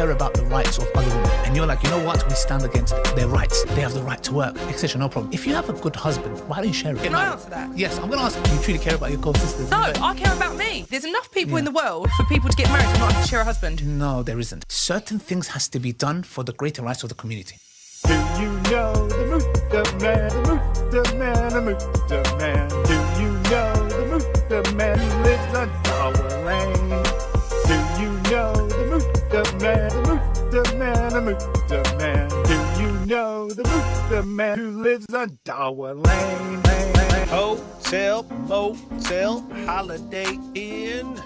care about the rights of other women, and you're like, you know what, we stand against their rights, they have the right to work, etc., no problem. If you have a good husband, why don't you share it? Can I answer that? Yes, I'm going to ask you, do you truly care about your co-sisters? No, I care about me. There's enough people in the world for people to get married and not have to share a husband. No, there isn't. Certain things has to be done for the greater rights of the community. Do you know the man, the man, the man? Do you know the man who lives on Dawah Lane? Do you know the man, the man? Do you know the man who lives on Dawah Lane? Hotel, motel, Holiday Inn.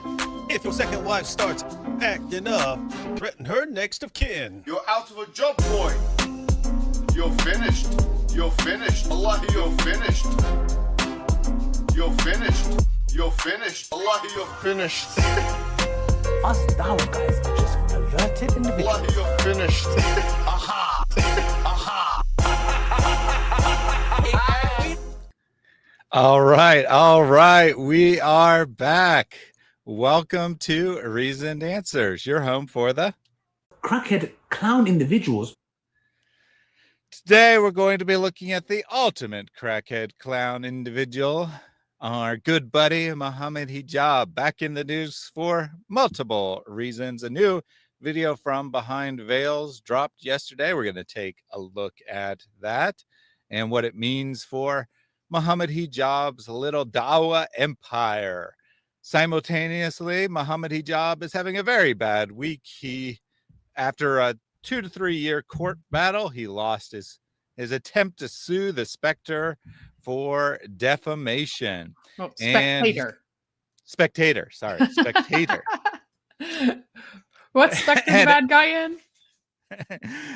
If your second wife starts acting up, threaten her next of kin. You're out of a job, boy. You're finished. You're finished. Wallahi, you're finished. You're finished. You're finished. Wallahi, you're finished. Us Dawa guys are just perverted individuals. Wallahi, you're finished. Aha! Aha! All right. We are back. Welcome to Reasoned Answers, your home for the Crackhead clown individuals. Today, we're going to be looking at the ultimate crackhead clown individual, our good buddy, Mohammed Hijab, back in the news for multiple reasons. A new video from Behind Veils dropped yesterday. We're going to take a look at that and what it means for Mohammed Hijab's little Dawa empire. Simultaneously, Mohammed Hijab is having a very bad week. After a 2 to 3 year court battle, he lost his attempt to sue the Spectre for defamation. Oh, spectator. Spectator. What's Spectre the bad guy in?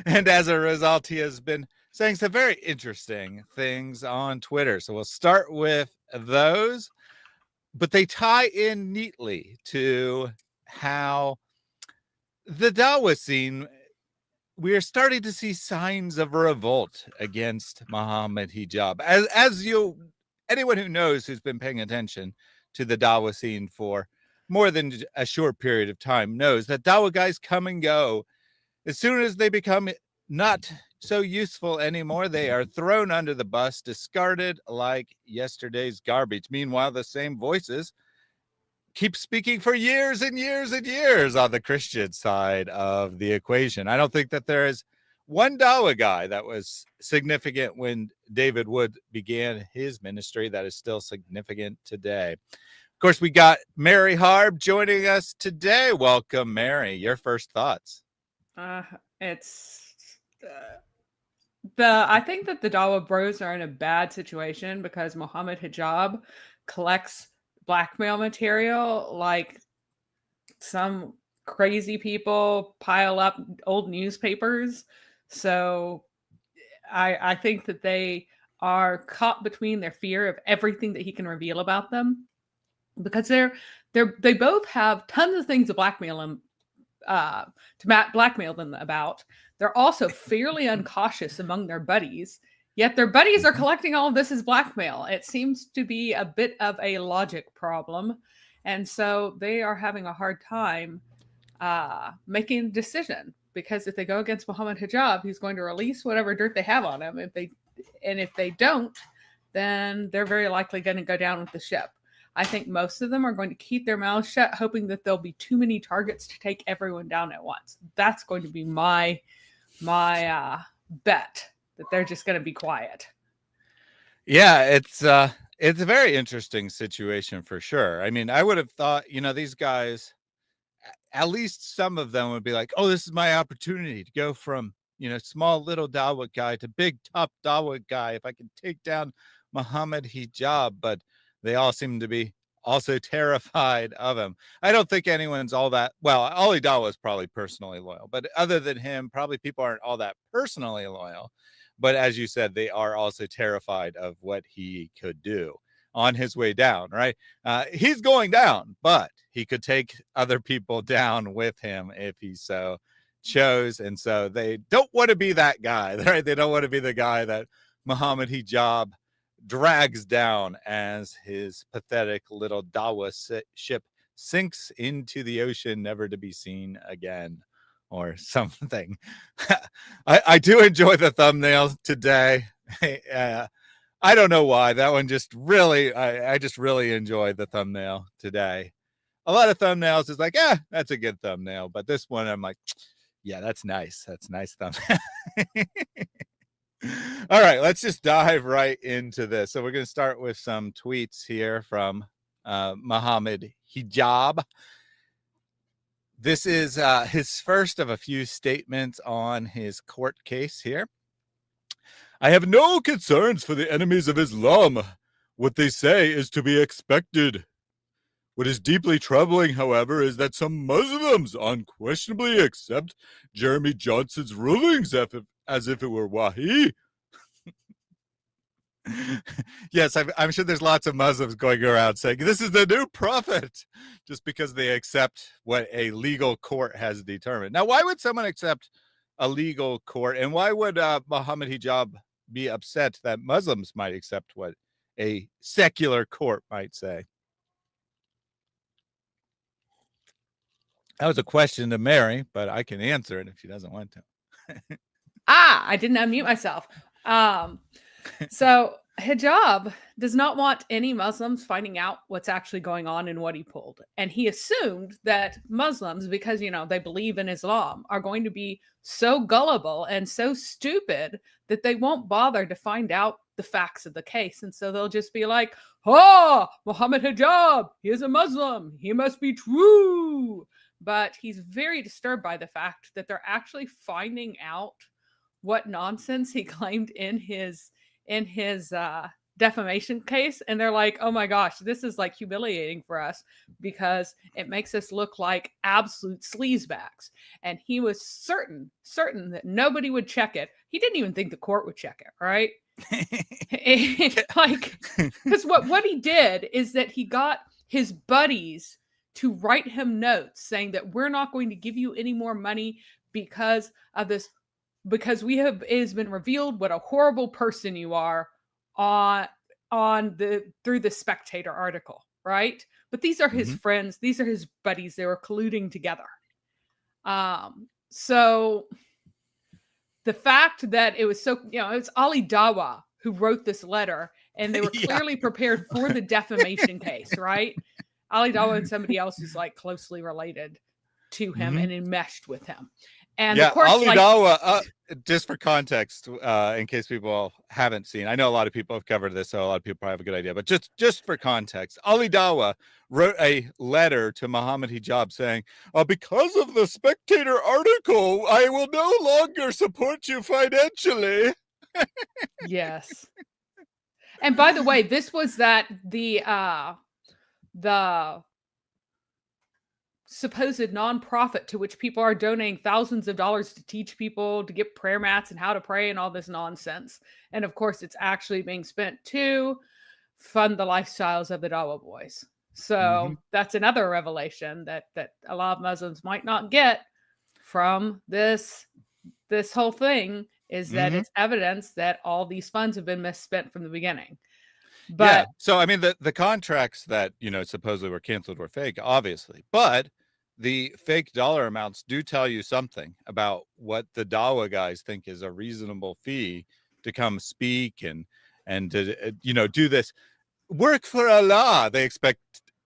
And as a result, he has been saying some very interesting things on Twitter. So we'll start with those, but they tie in neatly to how the Dawa scene, we are starting to see signs of revolt against Mohammed Hijab. As anyone who knows, who's been paying attention to the Dawa scene for more than a short period of time, knows that Dawa guys come and go. As soon as they become not so useful anymore, they are thrown under the bus, discarded like yesterday's garbage. Meanwhile, the same voices keep speaking for years and years and years on the Christian side of the equation. I don't think that there is one Dawa guy that was significant when David Wood began his ministry that is still significant today. Of course, we got Mary Harb joining us today. Welcome, Mary. Your first thoughts? I think that the Dawa bros are in a bad situation because Mohammed Hijab collects blackmail material like some crazy people pile up old newspapers. So I think that they are caught between their fear of everything that he can reveal about them, because they both have tons of things to blackmail them about. They're also fairly uncautious among their buddies, yet their buddies are collecting all of this as blackmail. It seems to be a bit of a logic problem. And so they are having a hard time making a decision, because if they go against Mohammed Hijab, he's going to release whatever dirt they have on him. If they don't, then they're very likely going to go down with the ship. I think most of them are going to keep their mouths shut, hoping that there'll be too many targets to take everyone down at once. That's going to be my bet, that they're just going to be quiet. Yeah, it's a very interesting situation for sure. I mean, I would have thought, these guys, at least some of them would be like, oh, this is my opportunity to go from, small little Dawa guy to big top Dawa guy if I can take down Mohammed Hijab. But they all seem to be also terrified of him. I don't think anyone's all that, well, Ali Dawa is probably personally loyal, but other than him, probably people aren't all that personally loyal. But as you said, they are also terrified of what he could do on his way down, right? He's going down, but he could take other people down with him if he so chose. And so they don't want to be that guy, right? They don't want to be the guy that Mohammed Hijab drags down as his pathetic little Dawa ship sinks into the ocean, never to be seen again. or something. I do enjoy the thumbnail today. I don't know why. That one just really, I just really enjoyed the thumbnail today. A lot of thumbnails is like, that's a good thumbnail. But this one, I'm like, yeah, that's nice. That's nice thumbnail. All right, let's just dive right into this. So we're going to start with some tweets here from Mohammed Hijab. This is his first of a few statements on his court case here. I have no concerns for the enemies of Islam. What they say is to be expected. What is deeply troubling, however, is that some Muslims unquestionably accept Jeremy Johnson's rulings as if it were Wahi. Yes, I'm sure there's lots of Muslims going around saying this is the new prophet just because they accept what a legal court has determined. Now, why would someone accept a legal court, and why would Mohammed Hijab be upset that Muslims might accept what a secular court might say? That was a question to Mary, but I can answer it if she doesn't want to. I didn't unmute myself. So Hijab does not want any Muslims finding out what's actually going on and what he pulled. And he assumed that Muslims, because, they believe in Islam, are going to be so gullible and so stupid that they won't bother to find out the facts of the case. And so they'll just be like, Mohammed Hijab, he is a Muslim. He must be true. But he's very disturbed by the fact that they're actually finding out what nonsense he claimed in his defamation case, and they're like, oh my gosh, this is like humiliating for us because it makes us look like absolute sleazebags. And he was certain that nobody would check it. He didn't even think the court would check it, right? Because what he did is that he got his buddies to write him notes saying that we're not going to give you any more money because of this, because it has been revealed what a horrible person you are through the Spectator article, right? But these are his friends, these are his buddies, they were colluding together. So the fact that it was so, it's Ali Dawa who wrote this letter, and they were clearly prepared for the defamation case, right? Ali Dawa and somebody else who's like closely related to him and enmeshed with him. And the court's Ali Dawa, just for context, in case people haven't seen, I know a lot of people have covered this, so a lot of people probably have a good idea, but just for context, Ali Dawa wrote a letter to Mohammed Hijab saying, because of the Spectator article, I will no longer support you financially. Yes. And by the way, this was the supposed nonprofit to which people are donating thousands of dollars to teach people to get prayer mats and how to pray and all this nonsense. And of course, it's actually being spent to fund the lifestyles of the Dawa boys. So that's another revelation that a lot of Muslims might not get from this whole thing, is that it's evidence that all these funds have been misspent from the beginning. But so I mean, the contracts that supposedly were canceled were fake, obviously, but the fake dollar amounts do tell you something about what the Dawa guys think is a reasonable fee to come speak and to do this work for Allah. They expect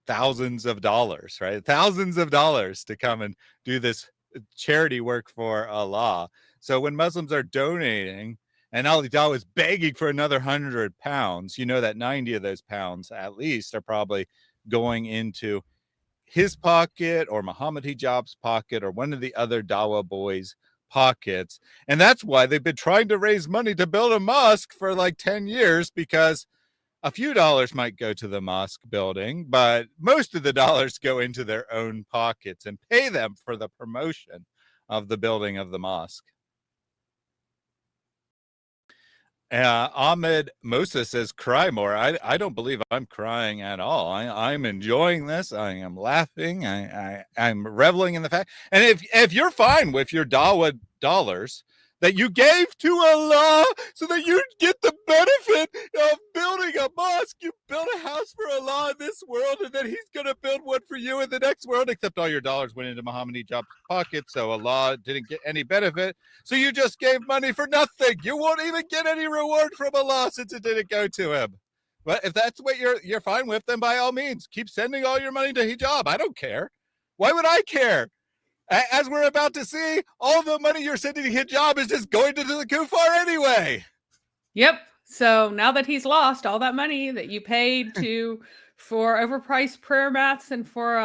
thousands of dollars, right? Thousands of dollars to come and do this charity work for Allah. So when Muslims are donating, and Ali Dawa is begging for another £100, that 90 of those pounds at least are probably going into his pocket or Mohammed Hijab's pocket or one of the other Dawa boys' pockets. And that's why they've been trying to raise money to build a mosque for like 10 years, because a few dollars might go to the mosque building, but most of the dollars go into their own pockets and pay them for the promotion of the building of the mosque. Ahmed Mosa says, cry more. I don't believe I'm crying at all. I'm enjoying this. I am laughing. I'm reveling in the fact. And if you're fine with your Dawa dollars, that you gave to Allah so that you'd get the benefit of building a mosque. You built a house for Allah in this world, and then he's going to build one for you in the next world, except all your dollars went into Mohammed Hijab's pocket, so Allah didn't get any benefit. So you just gave money for nothing. You won't even get any reward from Allah since it didn't go to him. But if that's what you're fine with, then by all means, keep sending all your money to Hijab. I don't care. Why would I care? As we're about to see, all the money you're sending to Hijab is just going to the kuffar anyway. Yep. So now that he's lost all that money that you paid for overpriced prayer mats and for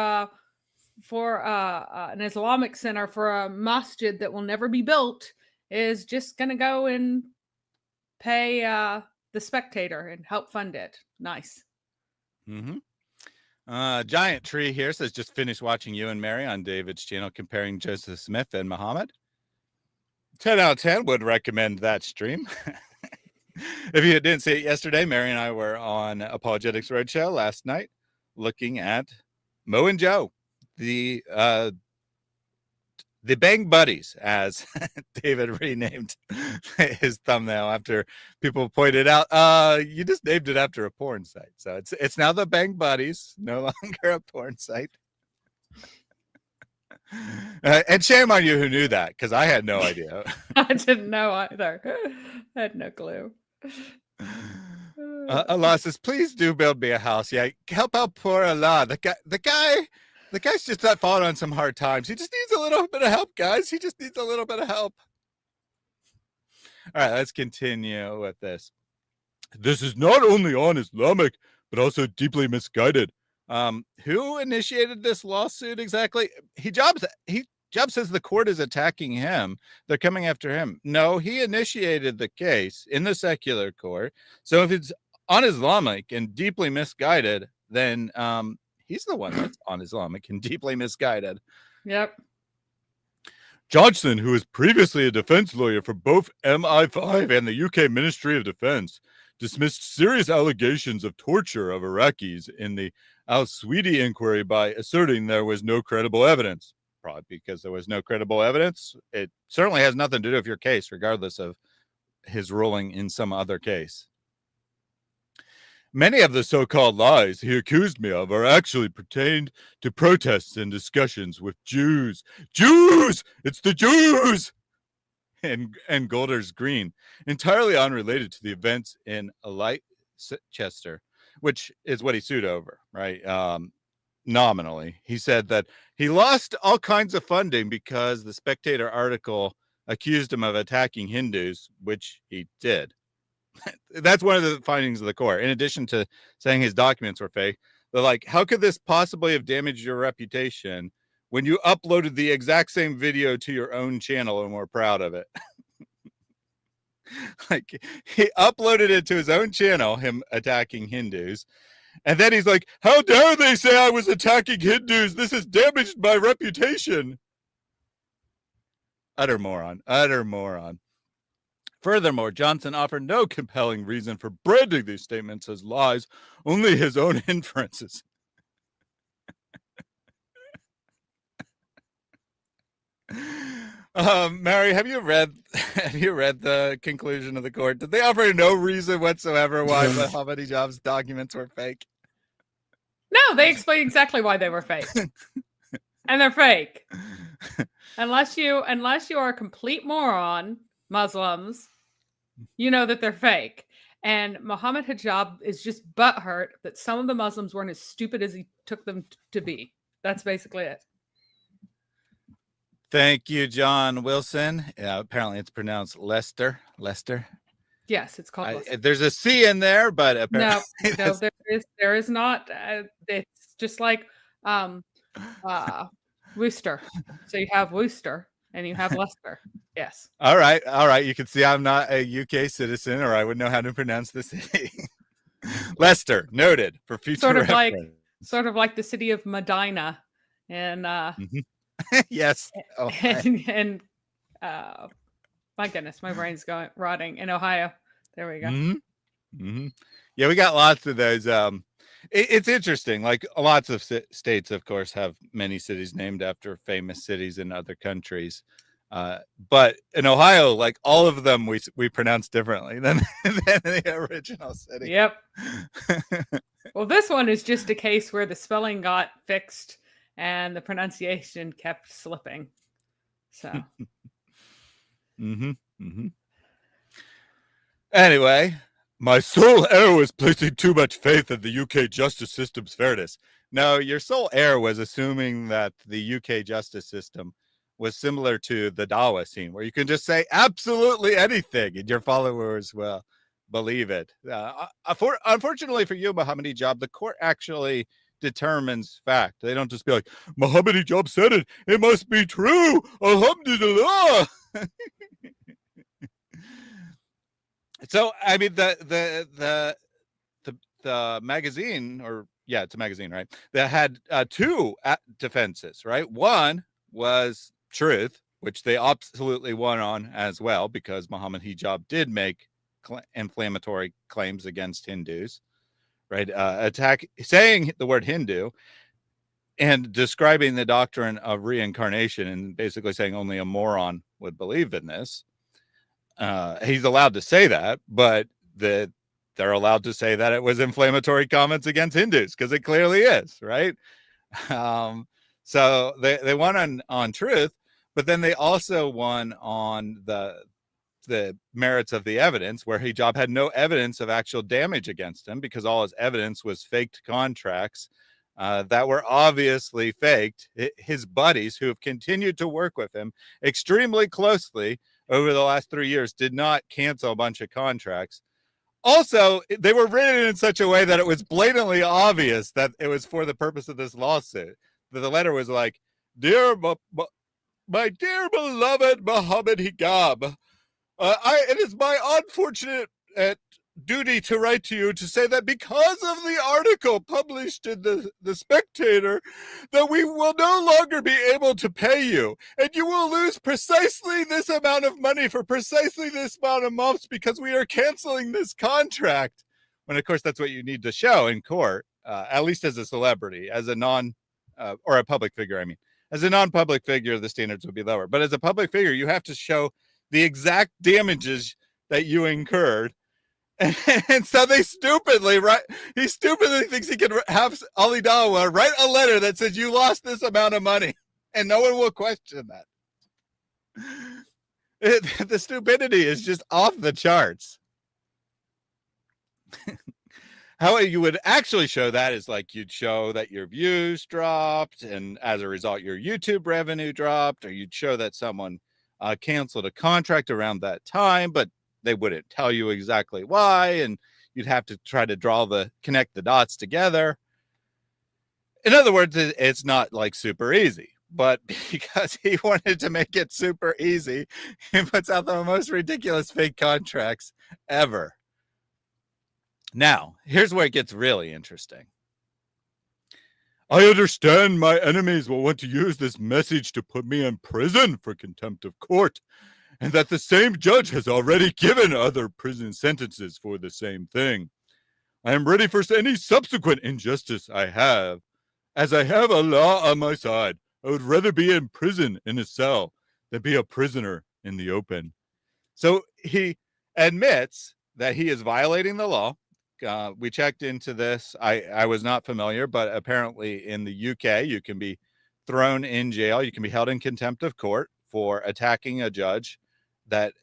an Islamic center for a masjid that will never be built is just going to go and pay the Spectator and help fund it. Nice. Mm-hmm. Giant Tree here says, just finished watching you and Mary on David's channel comparing Joseph Smith and Muhammad. 10 out of 10 would recommend that stream. If you didn't see it yesterday, Mary and I were on Apologetics Roadshow last night looking at Mo and Joe, the Bang Buddies, as David renamed his thumbnail after people pointed out, you just named it after a porn site. So it's now the Bang Buddies, no longer a porn site. And shame on you who knew that, because I had no idea. I didn't know either. I had no clue. Allah says, please do build me a house. Yeah, help out poor Allah. The guy's just not falling on some hard times. He just needs a little bit of help, guys. He just needs a little bit of help. All right, let's continue with this. This is not only un-Islamic, but also deeply misguided. Who initiated this lawsuit exactly? Hijab says the court is attacking him. They're coming after him. No, he initiated the case in the secular court. So if it's un-Islamic and deeply misguided, then he's the one that's un-Islamic and deeply misguided. Yep. Johnson, who was previously a defense lawyer for both MI5 and the UK Ministry of Defense, dismissed serious allegations of torture of Iraqis in the Al-Swedi inquiry by asserting there was no credible evidence. Probably because there was no credible evidence. It certainly has nothing to do with your case, regardless of his ruling in some other case. Many of the so-called lies he accused me of are actually pertained to protests and discussions with Jews. Jews! It's the Jews! And Golders Green, entirely unrelated to the events in Leicester, which is what he sued over, right? Nominally. He said that he lost all kinds of funding because the Spectator article accused him of attacking Hindus, which he did. That's one of the findings of the court. In addition to saying his documents were fake, they're like, how could this possibly have damaged your reputation when you uploaded the exact same video to your own channel and were proud of it? Like, he uploaded it to his own channel, him attacking Hindus. And then he's like, how dare they say I was attacking Hindus? This has damaged my reputation. Utter moron. Utter moron. Furthermore, Johnson offered no compelling reason for branding these statements as lies, only his own inferences. Mary, have you read the conclusion of the court? Did they offer no reason whatsoever why Mohammed Hijab's documents were fake? No, they explain exactly why they were fake. And they're fake. Unless you are a complete moron, Muslims, you know that they're fake. And Mohammed Hijab is just butthurt that some of the Muslims weren't as stupid as he took them to be. That's basically it. Thank you, John Wilson. Apparently it's pronounced Lester. Lester. Yes, it's called Lester. There's a C in there, but apparently no, there is not. It's just like Worcester. So you have Worcester and you have Leicester. Yes. All right. You can see I'm not a UK citizen, or I would know how to pronounce the city. Leicester, noted for future reference. Sort of like the city of Medina, and yes. Oh, and my goodness, my brain's rotting in Ohio. There we go. Mm-hmm. Mm-hmm. Yeah, we got lots of those. It's interesting. Like lots of states, of course, have many cities named after famous cities in other countries. But in Ohio, like all of them, we pronounce differently than the original city. Yep. Well, this one is just a case where the spelling got fixed and the pronunciation kept slipping. So. Anyway, my sole error was placing too much faith in the UK justice system's fairness. No, your sole error was assuming that the UK justice system was similar to the Dawa scene, where you can just say absolutely anything and your followers will believe it. Unfortunately for you, Mohammed Hijab, the court actually determines fact. They don't just be like, Mohammed Hijab said it, it must be true. Alhamdulillah. So, I mean, the magazine, or yeah, it's a magazine, right? That had two defenses, right? One was truth, which they absolutely won on as well, because Mohammed Hijab did make inflammatory claims against Hindus, right? Saying the word Hindu and describing the doctrine of reincarnation and basically saying only a moron would believe in this. He's allowed to say that, but they're allowed to say that it was inflammatory comments against Hindus, because it clearly is, right? So they won on truth, but then they also won on the merits of the evidence, where Hijab had no evidence of actual damage against him, because all his evidence was faked contracts that were obviously faked. His buddies, who have continued to work with him extremely closely over the last 3 years, did not cancel a bunch of contracts. Also, they were written in such a way that it was blatantly obvious that it was for the purpose of this lawsuit. The letter was like, "Dear, my dear beloved Mohammed Hijab, it is my unfortunate duty to write to you to say that because of the article published in the Spectator, that we will no longer be able to pay you, and you will lose precisely this amount of money for precisely this amount of months, because we are canceling this contract." When, of course, that's what you need to show in court, at least as a celebrity, as a or a public figure. I mean, as a non-public figure, the standards would be lower, but as a public figure, you have to show the exact damages that you incurred. And so he stupidly thinks he can have Ali Dawa write a letter that says you lost this amount of money, and no one will question that. The stupidity is just off the charts. How you would actually show that is like you'd show that your views dropped, and as a result, your YouTube revenue dropped, or you'd show that someone canceled a contract around that time, but they wouldn't tell you exactly why, and you'd have to try to connect the dots together. In other words, it's not like super easy, but because he wanted to make it super easy, he puts out the most ridiculous fake contracts ever. Now, here's where it gets really interesting. I understand my enemies will want to use this message to put me in prison for contempt of court, and that the same judge has already given other prison sentences for the same thing. I am ready for any subsequent injustice I have, as I have Allah on my side. I would rather be in prison in a cell than be a prisoner in the open. So he admits that he is violating the law. We checked into this. I was not familiar, but apparently in the UK, you can be thrown in jail. You can be held in contempt of court for attacking a judge that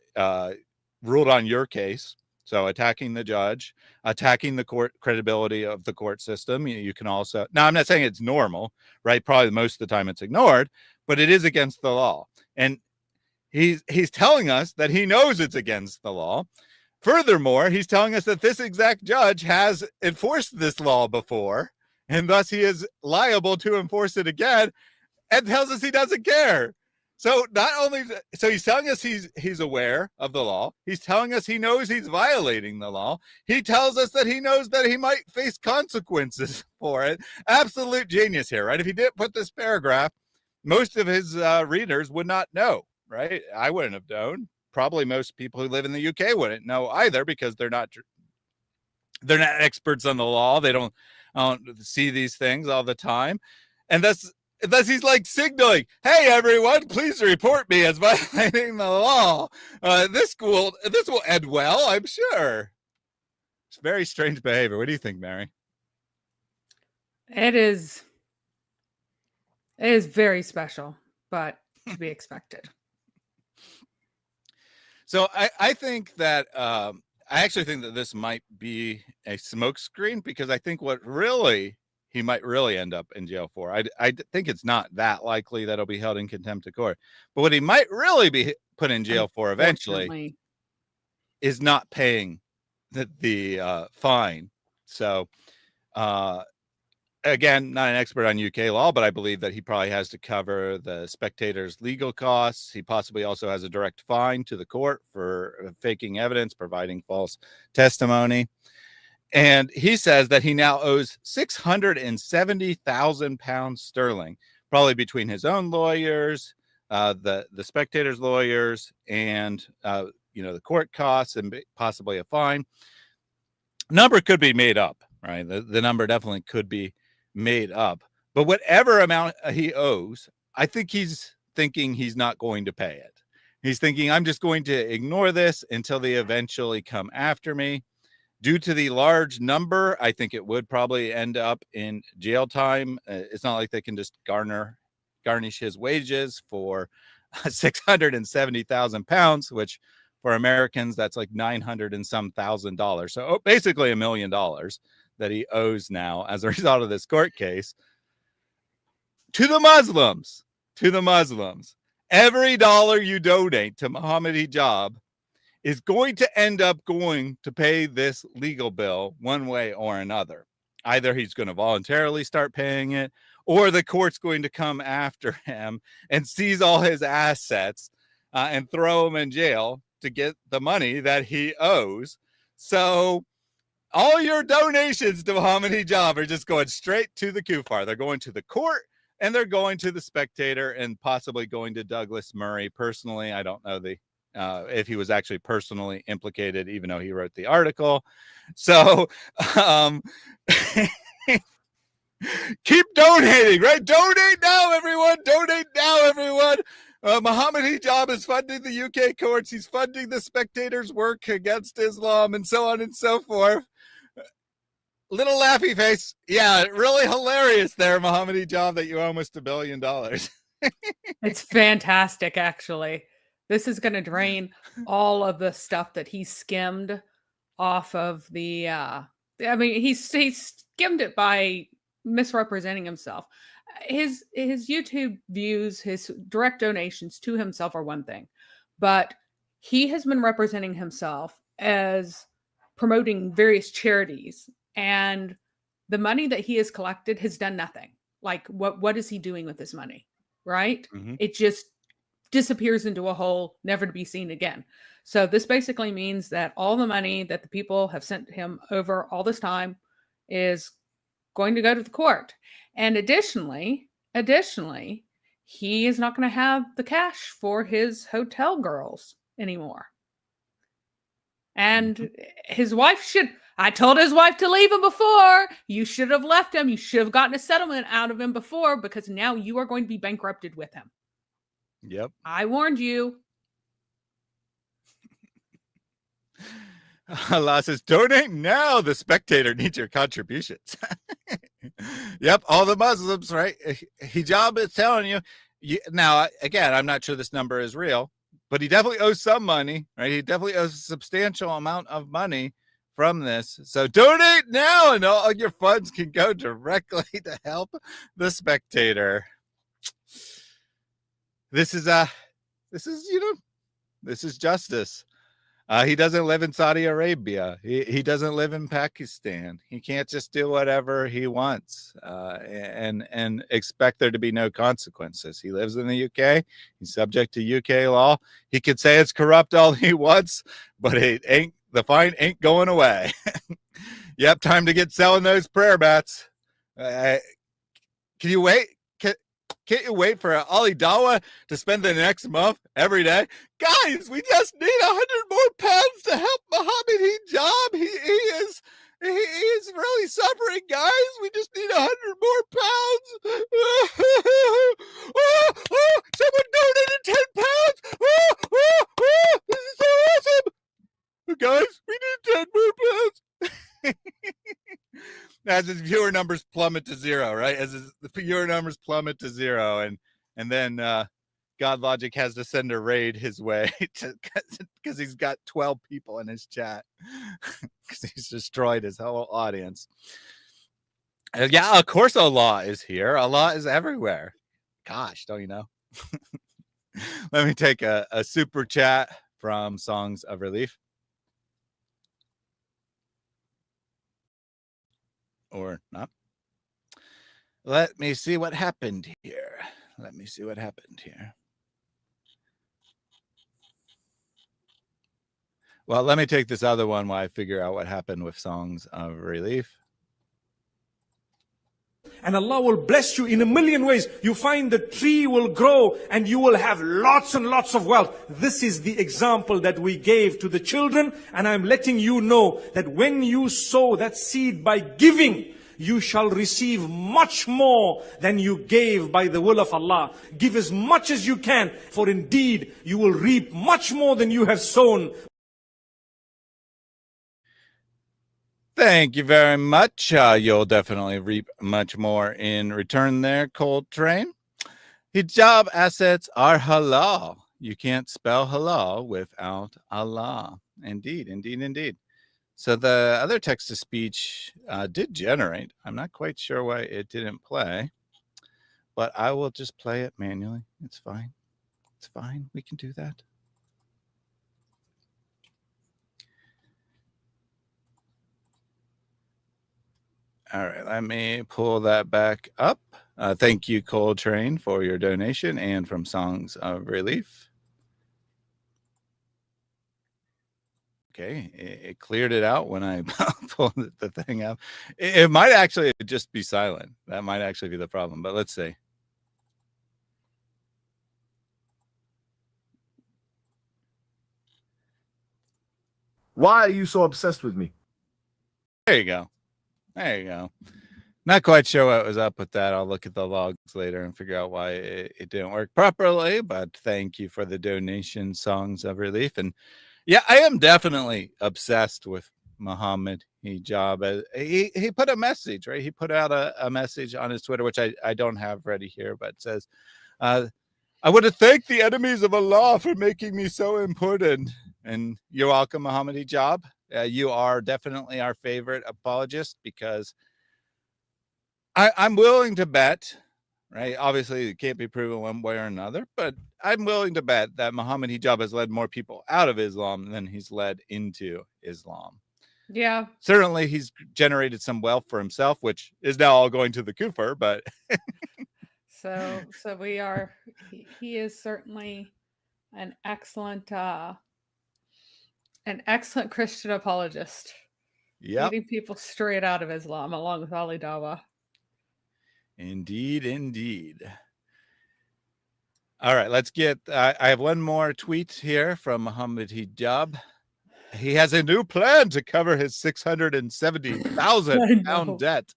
ruled on your case. So attacking the judge, attacking the court credibility of the court system. You can also, now I'm not saying it's normal, right? Probably most of the time it's ignored, but it is against the law. And he's telling us that he knows it's against the law. Furthermore, he's telling us that this exact judge has enforced this law before, and thus he is liable to enforce it again, and tells us he doesn't care. So he's telling us he's aware of the law. He's telling us he knows he's violating the law. He tells us that he knows that he might face consequences for it. Absolute genius here, right? If he didn't put this paragraph, most of his readers would not know, right? I wouldn't have known. Probably most people who live in the UK wouldn't know either, because they're not experts on the law. They don't see these things all the time. And that's Unless he's like signaling, "Hey everyone, please report me as violating the law. This will end well, I'm sure." It's very strange behavior. What do you think, Mary? It is very special, but to be expected. So I think that I actually think that this might be a smokescreen, because I think what really he might really end up in jail for. I think it's not that likely that he'll be held in contempt of court. But what he might really be put in jail for eventually is not paying the fine. So again, not an expert on UK law, but I believe that he probably has to cover the spectator's legal costs. He possibly also has a direct fine to the court for faking evidence, providing false testimony. And he says that he now owes £670,000 sterling, probably between his own lawyers, the spectator's lawyers, and the court costs, and possibly a fine. Number could be made up, right? The number definitely could be made up. But whatever amount he owes, I think he's thinking he's not going to pay it. He's thinking, I'm just going to ignore this until they eventually come after me. Due to the large number, I think it would probably end up in jail time. It's not like they can just garnish his wages for £670,000, which for Americans, that's like $900 and some thousand. So basically $1 million that he owes now as a result of this court case. To the Muslims, every dollar you donate to Mohammed Hijab is going to end up going to pay this legal bill one way or another. Either he's going to voluntarily start paying it, or the court's going to come after him and seize all his assets and throw him in jail to get the money that he owes. So all your donations to Mohammed Hijab are just going straight to the kuffar. They're going to the court, and they're going to the spectator, and possibly going to Douglas Murray personally. I don't know if he was actually personally implicated, even though he wrote the article. So keep donating, right? Donate now, everyone. Donate now, everyone. Mohammed Hijab is funding the UK courts. He's funding the spectator's work against Islam, and so on and so forth. Little laughy face. Yeah, really hilarious there, Mohammed Hijab, that you owe almost $1 billion. It's fantastic, actually. This is going to drain all of the stuff that he skimmed off of the. He skimmed it by misrepresenting himself. His YouTube views, his direct donations to himself are one thing, but he has been representing himself as promoting various charities, and the money that he has collected has done nothing. Like, what is he doing with this money? Right? Mm-hmm. It just disappears into a hole, never to be seen again. So this basically means that all the money that the people have sent him over all this time is going to go to the court. And additionally, he is not going to have the cash for his hotel girls anymore. And his wife I told his wife to leave him before. You should have left him. You should have gotten a settlement out of him before, because now you are going to be bankrupted with him. Yep. I warned you. Allah says, donate now. The spectator needs your contributions. Yep. All the Muslims, right? Hijab is telling you. Now, again, I'm not sure this number is real, but he definitely owes some money, right? He definitely owes a substantial amount of money from this. So donate now, and all your funds can go directly to help the spectator. This is justice. He doesn't live in Saudi Arabia. He doesn't live in Pakistan. He can't just do whatever he wants and expect there to be no consequences. He lives in the UK. He's subject to UK law. He could say it's corrupt all he wants, but the fine ain't going away. Yep, time to get selling those prayer mats. Can you wait? Can't you wait for Ali Dawa to spend the next month every day? Guys, we just need 100 more pounds to help Mohammed Hijab. He is He's really suffering, guys. We just need 100 more pounds. Someone donated 10 pounds. This is so awesome. Guys, we need 10 more pounds. As his viewer numbers plummet to zero, right? As the viewer numbers plummet to zero, and then God Logic has to send a raid his way because he's got 12 people in his chat because he's destroyed his whole audience. Yeah, of course Allah is here. Allah is everywhere. Gosh, don't you know? Let me take a super chat from Songs of Relief. Or not. Let me see what happened here. Well, let me take this other one while I figure out what happened with Songs of Relief. And Allah will bless you in a million ways. You find the tree will grow and you will have lots and lots of wealth. This is the example that we gave to the children. And I'm letting you know that when you sow that seed by giving, you shall receive much more than you gave by the will of Allah. Give as much as you can, for indeed you will reap much more than you have sown. Thank you very much. You'll definitely reap much more in return there, Cold Train. Hijab assets are halal. You can't spell halal without Allah. Indeed, indeed, indeed. So the other text-to-speech did generate. I'm not quite sure why it didn't play, but I will just play it manually. It's fine. It's fine. We can do that. All right, let me pull that back up. Thank you, Coltrane, for your donation and from Songs of Relief. Okay, it cleared it out when I pulled the thing up. It might actually just be silent. That might actually be the problem, but let's see. Why are you so obsessed with me? There you go. There you go. Not quite sure what was up with that. I'll look at the logs later and figure out why it didn't work properly, but thank you for the donation, Songs of Relief. And yeah, I am definitely obsessed with Mohammed Hijab. He put a message, right? He put out a message on his Twitter, which I don't have ready here, but it says, I want to thank the enemies of Allah for making me so important. And you're welcome, Mohammed Hijab. You are definitely our favorite apologist because I'm willing to bet, right? Obviously, it can't be proven one way or another, but I'm willing to bet that Mohammed Hijab has led more people out of Islam than he's led into Islam. Yeah. Certainly, he's generated some wealth for himself, which is now all going to the kufr, but... So we are, he is certainly an excellent Christian apologist. Yeah. Leading people straight out of Islam along with Ali Dawa. Indeed, indeed. All right, let's get, I have one more tweet here from Mohammed Hijab. He has a new plan to cover his 670,000 pound debt.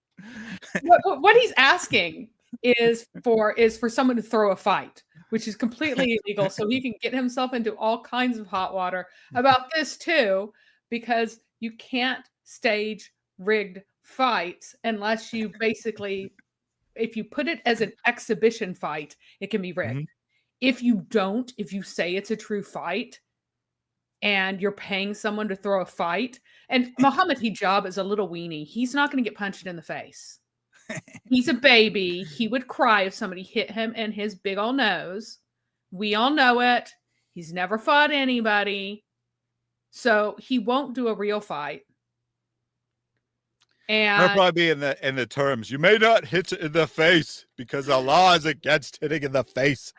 What he's asking is for someone to throw a fight, which is completely illegal. So he can get himself into all kinds of hot water about this too, because you can't stage rigged fights unless you basically, if you put it as an exhibition fight, it can be rigged. If you don't, if you say it's a true fight and you're paying someone to throw a fight, and Mohammed Hijab is a little weenie, he's not going to get punched in the face. He's a baby. He would cry if somebody hit him in his big old nose. We all know it. He's never fought anybody. So he won't do a real fight. And that'll probably be in the terms, you may not hit in the face because Allah is against hitting in the face.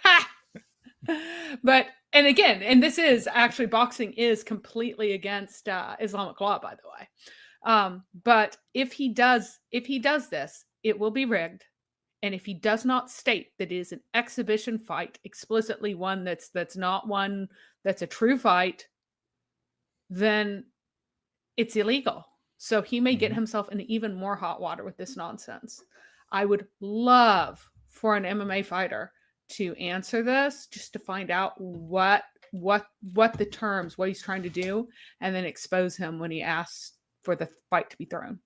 But, and again, and this is actually, boxing is completely against Islamic law, by the way. But if he does this, it will be rigged. And if he does not state that it is an exhibition fight, explicitly one that's not one that's a true fight, then it's illegal. So he may get himself in even more hot water with this nonsense. I would love for an MMA fighter to answer this, just to find out what the terms, what he's trying to do, and then expose him when he asks for the fight to be thrown.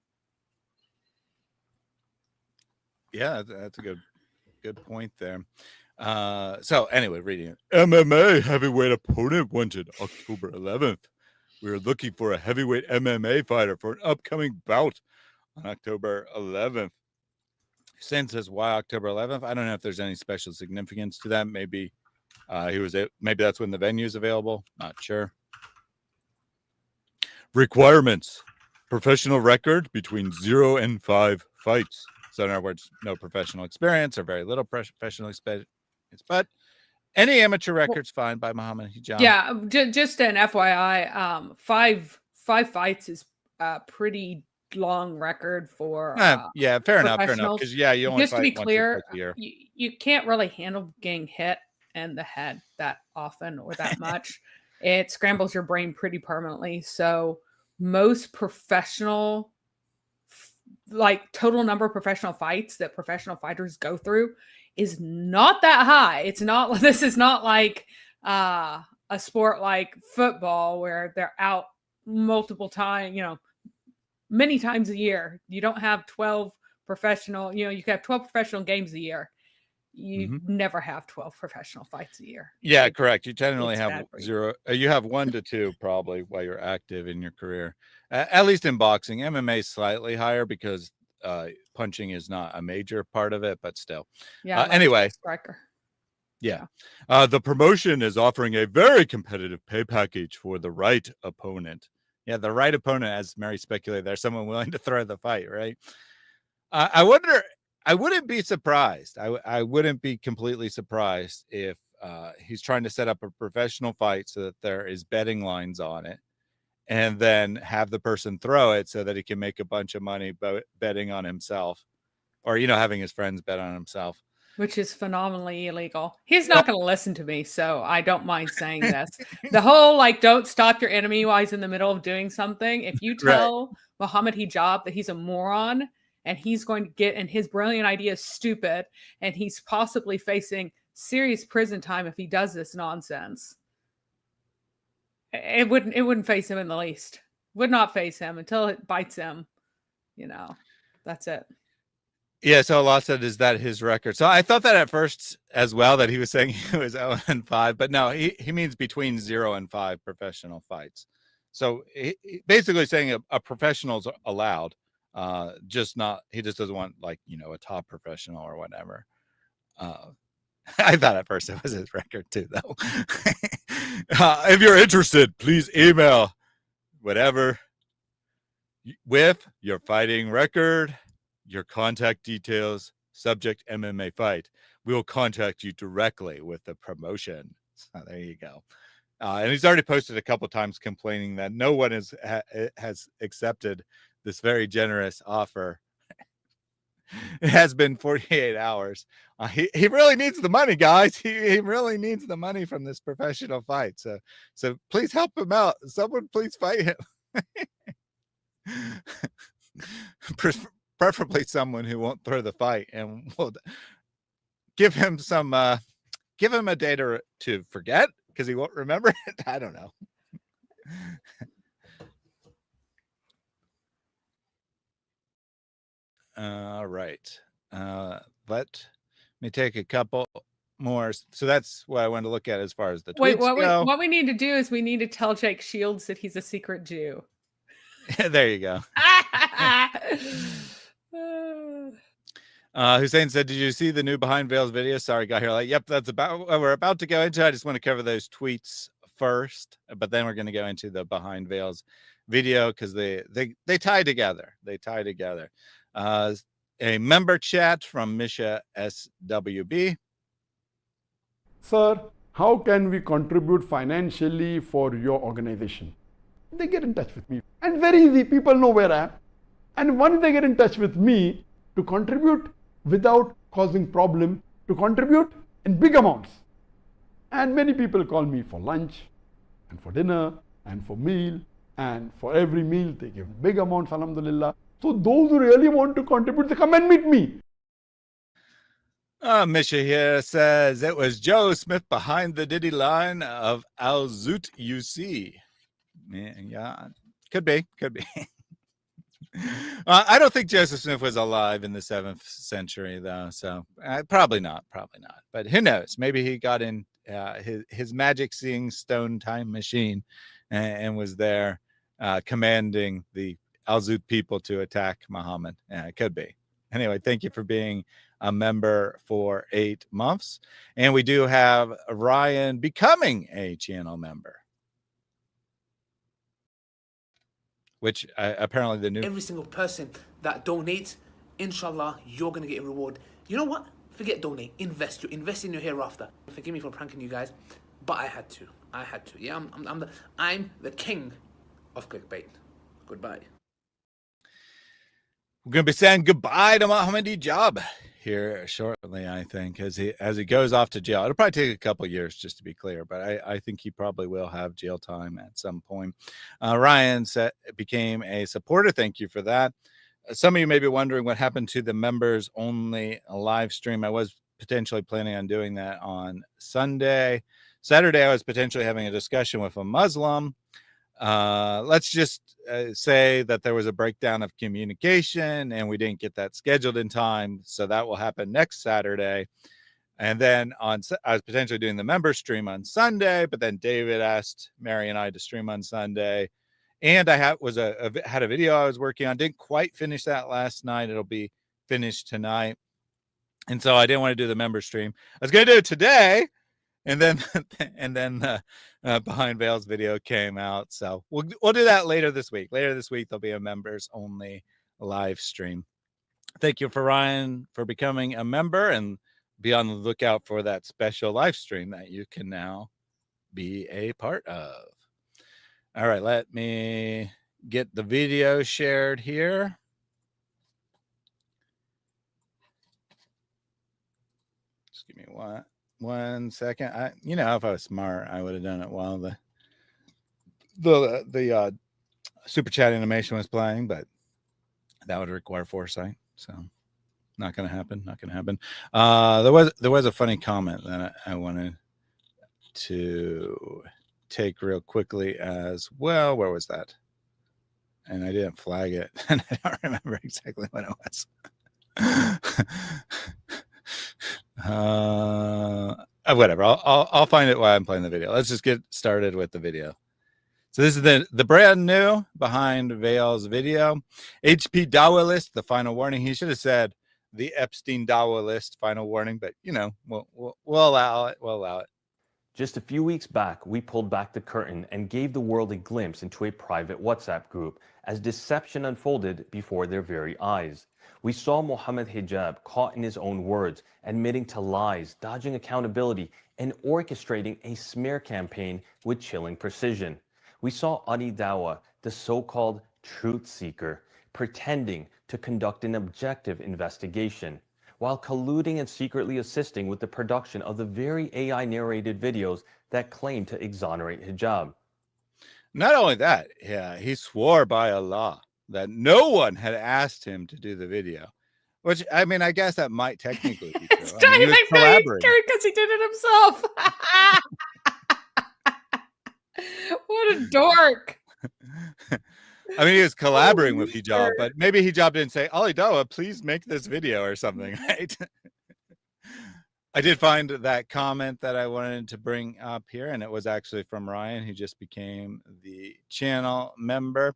Yeah, that's a good point there. So anyway, reading it. MMA heavyweight opponent wanted October 11th. We are looking for a heavyweight MMA fighter for an upcoming bout on October 11th. Hussein says, why October 11th? I don't know if there's any special significance to that. Maybe maybe that's when the venue is available. Not sure. Requirements: professional record between 0 and 5 fights. So in other words, no professional experience or very little professional experience, but any amateur record's fine by Mohammed Hijab. Yeah, just an FYI, five fights is a pretty long record for yeah, fair enough, because you only just to be fight clear, once a year. You can't really handle getting hit in the head that often or that much. It scrambles your brain pretty permanently. So most professional, like total number of professional fights that professional fighters go through is not that high. It's not, this is not like a sport like football where they're out multiple times, many times a year. You don't have 12 professional, you can have 12 professional games a year. You never have 12 professional fights a year. Yeah, correct. You generally have 0. You have 1 to 2 probably while you're active in your career. At least in boxing. MMA is slightly higher because punching is not a major part of it, but still. Yeah. Anyway. Striker. Yeah. The promotion is offering a very competitive pay package for the right opponent. Yeah, the right opponent, as Mary speculated, there's someone willing to throw the fight, right? I wonder, I wouldn't be surprised. I wouldn't be completely surprised if he's trying to set up a professional fight so that there is betting lines on it, and then have the person throw it so that he can make a bunch of money betting on himself, or, having his friends bet on himself. Which is phenomenally illegal. He's not going to listen to me, so I don't mind saying this. The whole, don't stop your enemy while he's in the middle of doing something. If you tell Mohammed Hijab that he's a moron and he's going to get, and his brilliant idea is stupid, and he's possibly facing serious prison time if he does this nonsense, it wouldn't face him in the least. Would not face him until it bites him. That's it. Yeah, so Allah said, is that his record? So I thought that at first as well, that he was saying he was 0 and 5, but no, he means between 0 and 5 professional fights. So he basically saying a professional's allowed, he just doesn't want a top professional or whatever. I thought at first it was his record too, though. If you're interested, please email whatever with your fighting record, your contact details, subject MMA fight. We will contact you directly with the promotion. So there you go. And he's already posted a couple times complaining that no one has accepted this very generous offer. It has been 48 hours. He really needs the money, guys. He really needs the money from this professional fight. So please help him out. Someone please fight him. Preferably someone who won't throw the fight, and will give him a day to forget, because he won't remember it. I don't know. All right. Let me take a couple more. So that's what I want to look at as far as the tweets go. What we need to do is we need to tell Jake Shields that he's a secret Jew. There you go. Hussein said, did you see the new Behind Veils video? Sorry, got here yep, that's about what we're about to go into. I just want to cover those tweets first, but then we're going to go into the Behind Veils video because they tie together. They tie together. A member chat from Misha SWB. Sir, how can we contribute financially for your organization? They get in touch with me, and very easy, people know where I am. And once they get in touch with me to contribute without causing problem, to contribute in big amounts. And many people call me for lunch and for dinner and for meal And for every meal, they give big amounts, alhamdulillah. So those who really want to contribute, they come and meet me. Misha here says it was Joe Smith behind the Diddy line of Al Zoot UC. Yeah, could be. I don't think Joseph Smith was alive in the 7th century, though. So probably not. But who knows? Maybe he got in his magic seeing stone time machine and was there commanding the Al Zoot people to attack Muhammad. Yeah, it could be. Anyway, thank you for being a member for 8 months. And we do have Ryan becoming a channel member, which apparently the new... Every single person that donates, inshallah, you're going to get a reward. You know what? Forget donate. Invest. You invest in your hereafter. Forgive me for pranking you guys, but I had to. Yeah, I'm the king of clickbait. Goodbye. We're going to be saying goodbye to Mohammed Hijab here shortly, I think, as he goes off to jail. It'll probably take a couple years, just to be clear, but I think he probably will have jail time at some point. Ryan became a supporter. Thank you for that. Some of you may be wondering what happened to the members only live stream. I was potentially planning on doing that on Sunday. Saturday, I was potentially having a discussion with a Muslim. Let's just say that there was a breakdown of communication and we didn't get that scheduled in time. So that will happen next Saturday. And then I was potentially doing the member stream on Sunday, but then David asked Mary and I to stream on Sunday. And I had a video I was working on. Didn't quite finish that last night. It'll be finished tonight. And so I didn't want to do the member stream. I was going to do it today. And then Behind Veils video came out. So we'll do that later this week. Later this week, there'll be a members only live stream. Thank you for Ryan for becoming a member, and be on the lookout for that special live stream that you can now be a part of. All right, let me get the video shared here. Just give me one second. If I was smart, I would have done it while the super chat animation was playing, but that would require foresight. So not going to happen. There was a funny comment that I wanted to take real quickly as well. Where was that? And I didn't flag it, and I don't remember exactly what it was. Whatever. I'll find it while I'm playing the video. Let's just get started with the video. So this is the brand new Behind Veils video. HP Dawa list, the final warning. He should have said the Epstein Dawa list, final warning, but we'll allow it. We'll allow it. Just a few weeks back, we pulled back the curtain and gave the world a glimpse into a private WhatsApp group as deception unfolded before their very eyes. We saw Mohammed Hijab caught in his own words, admitting to lies, dodging accountability, and orchestrating a smear campaign with chilling precision. We saw Adi Dawa, the so-called truth seeker, pretending to conduct an objective investigation, while colluding and secretly assisting with the production of the very AI-narrated videos that claim to exonerate Hijab. Not only that, he swore by Allah that no one had asked him to do the video, which, I mean, I guess that might technically be true. He was collaborating because he did it himself. What a dork. I mean, he was collaborating with Hijab, but maybe Hijab didn't say, Ali Dawa, please make this video or something, right? I did find that comment that I wanted to bring up here, and it was actually from Ryan, who just became the channel member.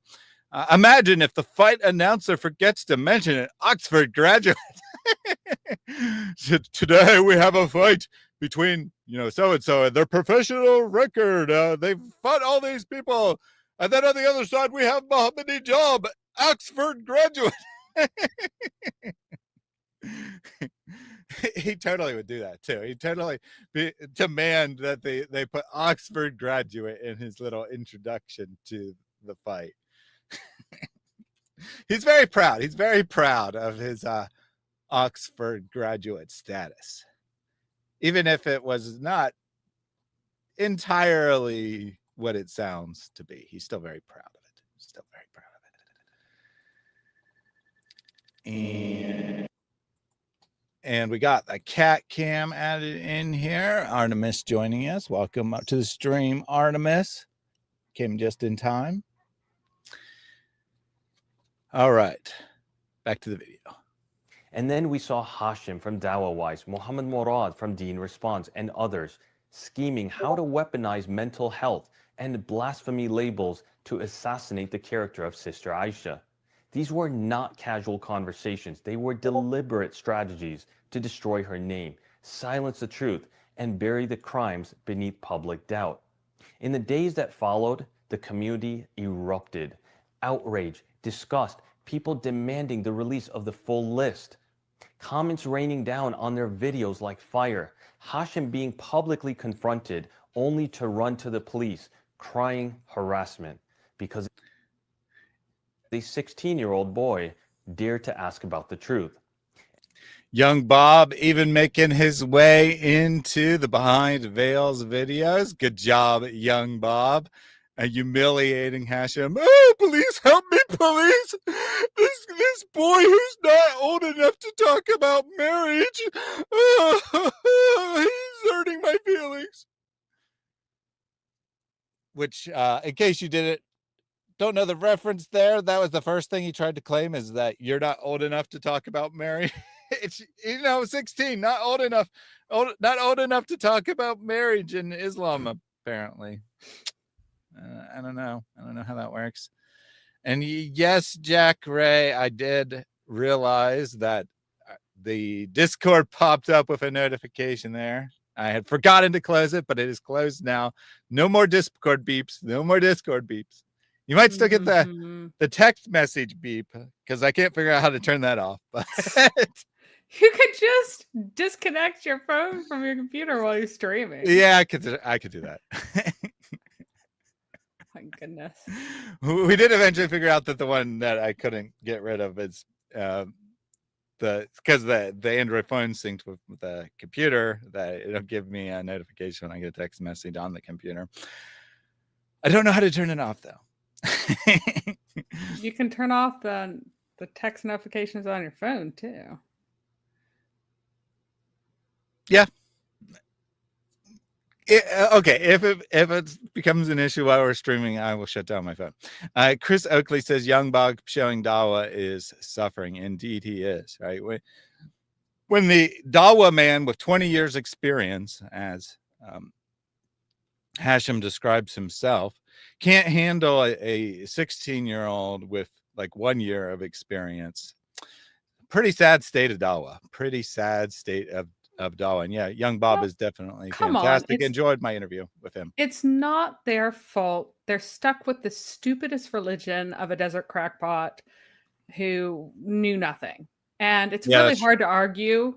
Imagine if the fight announcer forgets to mention an Oxford graduate. Today we have a fight between, so-and-so and their professional record. They've fought all these people. And then on the other side, we have Mohammed Hijab, Oxford graduate. He totally would do that, too. He'd totally demand that they put Oxford graduate in his little introduction to the fight. He's very proud. He's very proud of his Oxford graduate status. Even if it was not entirely what it sounds to be. He's still very proud of it. Still very proud of it. And we got a cat cam added in here. Artemis joining us. Welcome up to the stream, Artemis. Came just in time. All right. Back to the video. And then we saw Hashim from Dawa Wise, Mohammed Murad from Deen Response, and others scheming how to weaponize mental health and blasphemy labels to assassinate the character of Sister Aisha. These were not casual conversations. They were deliberate strategies to destroy her name, silence the truth, and bury the crimes beneath public doubt. In the days that followed, the community erupted. Outrage, disgust, people demanding the release of the full list. Comments raining down on their videos like fire. Hashim being publicly confronted only to run to the police, crying harassment because a 16-year-old boy dared to ask about the truth. Young Bob even making his way into the Behind Veils videos. Good job, Young Bob. Humiliating Hashim. Oh, police, help me, police. This boy who's not old enough to talk about marriage. He's hurting my feelings. Which, in case you don't know the reference there, that was the first thing he tried to claim, is that you're not old enough to talk about marriage. It's, 16, not old enough to talk about marriage in Islam, apparently. I don't know how that works. And yes, Jack Ray, I did realize that the Discord popped up with a notification there. I had forgotten to close it, but it is closed now. No more Discord beeps. No more Discord beeps. You might still get the text message beep, because I can't figure out how to turn that off. But you could just disconnect your phone from your computer while you're streaming. Yeah, I could do that. My goodness. We did eventually figure out that the one that I couldn't get rid of is because the Android phone synced with the computer, that it'll give me a notification when I get a text message on the computer. I don't know how to turn it off though. You can turn off the text notifications on your phone too. Yeah. Okay, if it becomes an issue while we're streaming, I will shut down my phone. Chris Oakley says Young Bog showing Dawa is suffering. Indeed, he is. Right when the Dawa man with 20 years experience, as Hashim describes himself, can't handle a 16-year-old with like 1 year of experience. Pretty sad state of Dawa. Pretty sad state of Dawa. And yeah, Young Bob is definitely fantastic. Enjoyed my interview with him. It's not their fault. They're stuck with the stupidest religion of a desert crackpot who knew nothing. And it's really hard to argue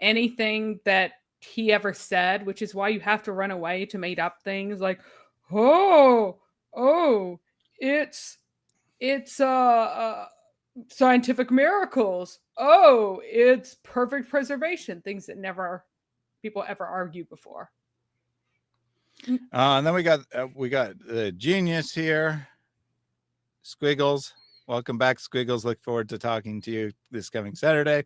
anything that he ever said, which is why you have to run away to make up things like, it's scientific miracles. Oh, it's perfect preservation. Things that people ever argued before. And then we got the genius here, Squiggles. Welcome back, Squiggles. Look forward to talking to you this coming Saturday.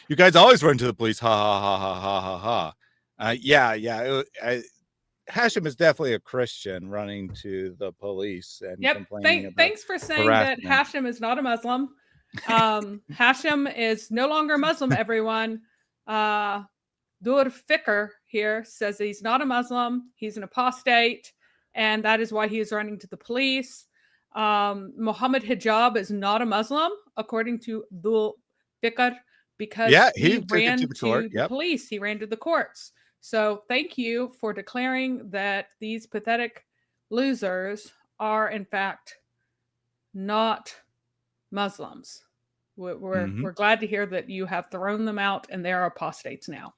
You guys always run to the police. Ha ha ha ha ha ha ha. Yeah. Hashim is definitely a Christian running to the police and complaining about thanks for saying harassment. That Hashim is not a Muslim. Hashim is no longer Muslim, everyone. Dur Fikr here says he's not a Muslim. He's an apostate, and that is why he is running to the police. Mohammed Hijab is not a Muslim, according to Dur Fikr, because he ran to the police. He ran to the courts. So thank you for declaring that these pathetic losers are, in fact, not Muslims. We're glad to hear that you have thrown them out and they're apostates now.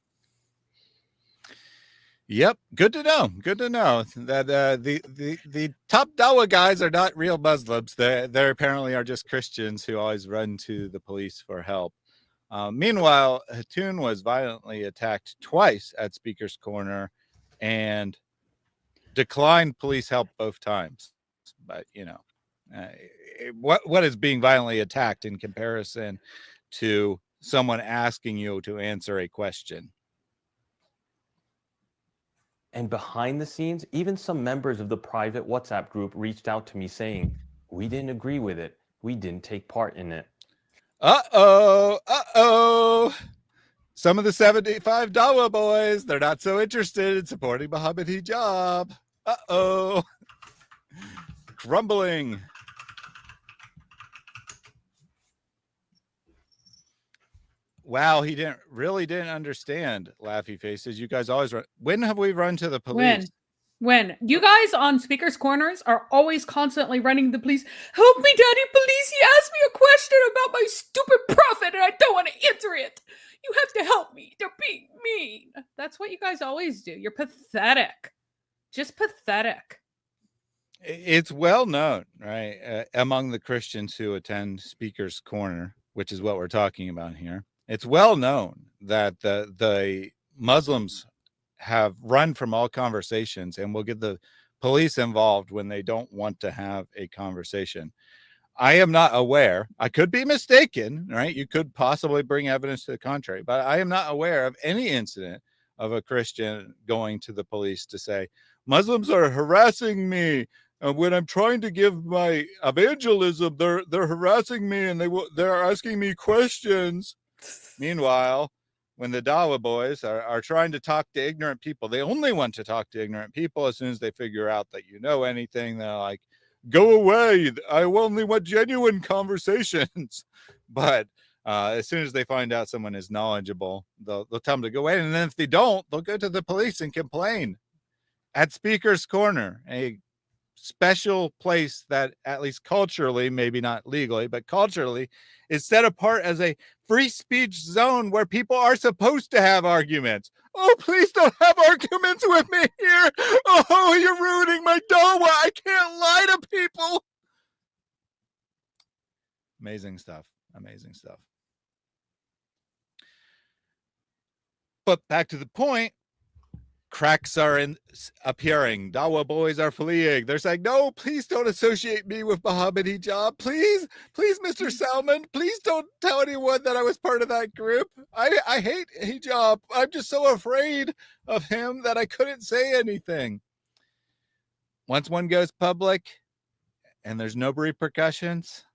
Yep, good to know. Good to know that the top Dawa guys are not real Muslims. They apparently are just Christians who always run to the police for help. Meanwhile, Hatun was violently attacked twice at Speaker's Corner and declined police help both times. But, What is being violently attacked in comparison to someone asking you to answer a question? And behind the scenes, even some members of the private WhatsApp group reached out to me saying, we didn't agree with it. We didn't take part in it. Uh-oh. Some of the 75 Dawa boys, they're not so interested in supporting Mohammed Hijab. Uh-oh. Crumbling. Wow, he really didn't understand, Laughy Faces. You guys always run. When have we run to the police? When you guys on speakers corners are always constantly running the police. Help me, Daddy, police. He asked me a question about my stupid prophet and I don't want to answer it. You have to help me. They're being mean. That's what you guys always do. You're pathetic. Just pathetic. It's well known, right, among the Christians who attend Speaker's Corner, which is what we're talking about here. It's well known that the Muslims have run from all conversations and will get the police involved when they don't want to have a conversation. I am not aware, I could be mistaken, right? You could possibly bring evidence to the contrary, but I am not aware of any incident of a Christian going to the police to say, Muslims are harassing me. When I'm trying to give my evangelism, they're harassing me and they're asking me questions. Meanwhile, when the Dawa boys are trying to talk to ignorant people, they only want to talk to ignorant people. As soon as they figure out that you know anything, they're like, go away. I only want genuine conversations. But as soon as they find out someone is knowledgeable, they'll tell them to go away. And then if they don't, they'll go to the police and complain. At Speaker's Corner, a special place that, at least culturally, maybe not legally, but culturally, is set apart as a free speech zone where people are supposed to have arguments. Oh, please don't have arguments with me here. Oh, you're ruining my Dawa. I can't lie to people. Amazing stuff. Amazing stuff. But back to the point. Cracks are appearing. Dawa boys are fleeing. They're saying, no, please don't associate me with Mohammed Hijab. Please, Mr. Salman, please don't tell anyone that I was part of that group. I hate Hijab. I'm just so afraid of him that I couldn't say anything. Once one goes public and there's no repercussions,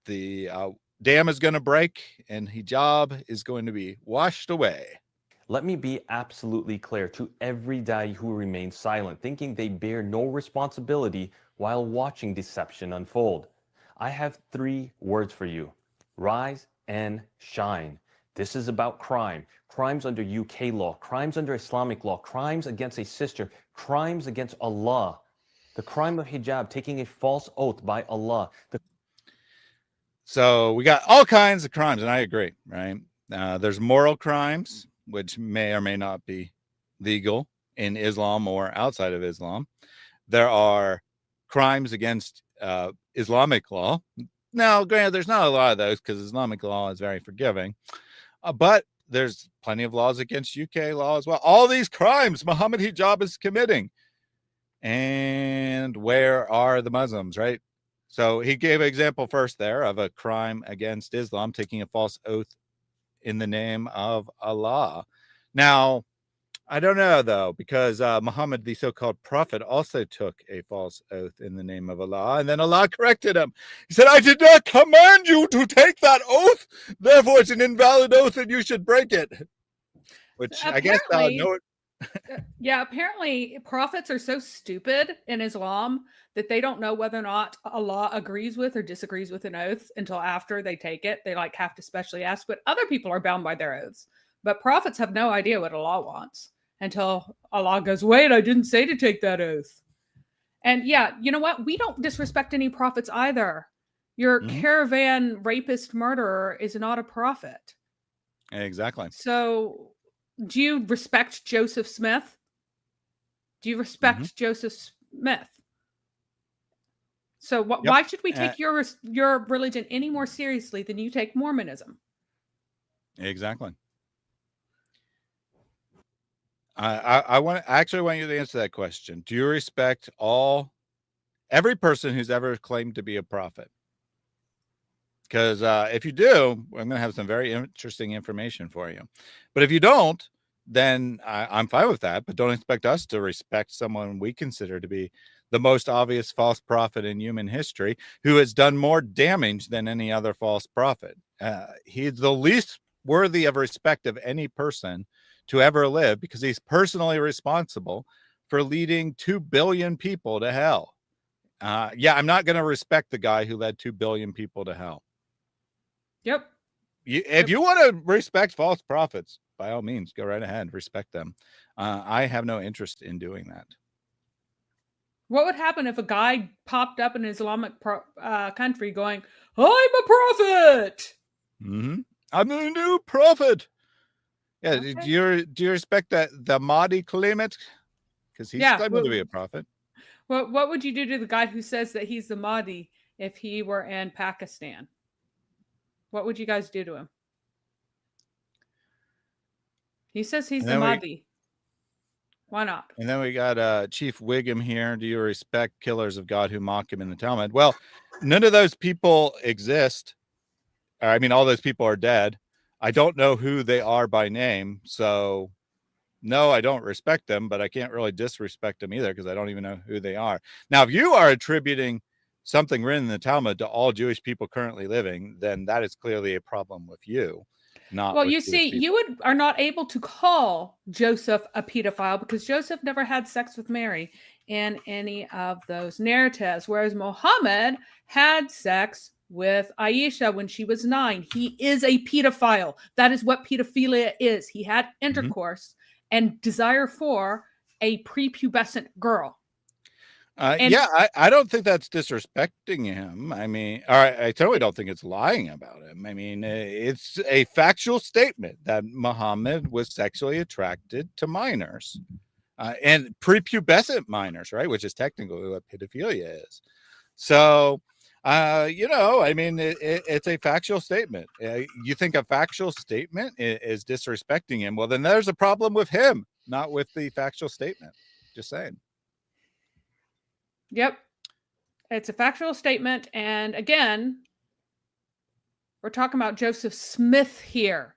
the dam is going to break and Hijab is going to be washed away. Let me be absolutely clear to every Da'i who remains silent, thinking they bear no responsibility while watching deception unfold. I have 3 words for you: rise and shine. This is about crime. Crimes under UK law, crimes under Islamic law, crimes against a sister, crimes against Allah. The crime of hijab, taking a false oath by Allah. So we got all kinds of crimes, and I agree, right? There's moral crimes, which may or may not be legal in Islam or outside of Islam. There are crimes against Islamic law. Now, granted, there's not a lot of those because Islamic law is very forgiving, but there's plenty of laws against UK law as well. All these crimes Mohammed Hijab is committing. And where are the Muslims, right? So he gave an example first there of a crime against Islam, taking a false oath in the name of Allah. Now, I don't know, though, because Muhammad, the so-called prophet, also took a false oath in the name of Allah, and then Allah corrected him. He said, I did not command you to take that oath, therefore it's an invalid oath and you should break it. Which I guess yeah, apparently prophets are so stupid in Islam that they don't know whether or not Allah agrees with or disagrees with an oath until after they take it. They have to specially ask, but other people are bound by their oaths. But prophets have no idea what Allah wants until Allah goes, wait, I didn't say to take that oath. And yeah, you know what? We don't disrespect any prophets either. Your caravan rapist murderer is not a prophet. Exactly. So do you respect Joseph Smith? Do you respect Joseph Smith? So why should we take your religion any more seriously than you take Mormonism? Exactly. I want you to answer that question. Do you respect all Every person who's ever claimed to be a prophet. Because if you do, I'm going to have some very interesting information for you. But if you don't, then I'm fine with that. But don't expect us to respect someone we consider to be the most obvious false prophet in human history, who has done more damage than any other false prophet. He's the least worthy of respect of any person to ever live, because he's personally responsible for leading 2 billion people to hell. Yeah, I'm not going to respect the guy who led 2 billion people to hell. Yep. If you want to respect false prophets, by all means, go right ahead, respect them. I have no interest in doing that. What would happen if a guy popped up in an Islamic country going, "I'm a prophet"? Mm-hmm. I'm the new prophet. Yeah, Okay. do you respect that the Mahdi claim it? Because he's claiming to be a prophet. What would you do to the guy who says that he's the Mahdi if he were in Pakistan? What would you guys do to him? He says he's the Mahdi. Why not? And then we got Chief Wiggum here. Do you respect killers of God who mock him in the Talmud? Well, none of those people exist. I mean, all those people are dead. I don't know who they are by name. So, no, I don't respect them, but I can't really disrespect them either, because I don't even know who they are. Now, if you are attributing something written in the Talmud to all Jewish people currently living, then that is clearly a problem with you. Not well, with you Jewish see, people. you are not able to call Joseph a pedophile because Joseph never had sex with Mary in any of those narratives, whereas Muhammad had sex with Aisha when she was 9. He is a pedophile. That is what pedophilia is. He had intercourse and desire for a prepubescent girl. Yeah, I don't think that's disrespecting him. I mean, I totally don't think it's lying about him. I mean, it's a factual statement that Muhammad was sexually attracted to minors and prepubescent minors, right? Which is technically what pedophilia is. So, I mean, it's a factual statement. You think a factual statement is disrespecting him? Well, then there's a problem with him, not with the factual statement. Just saying. Yep. It's a factual statement. And again, we're talking about Joseph Smith here.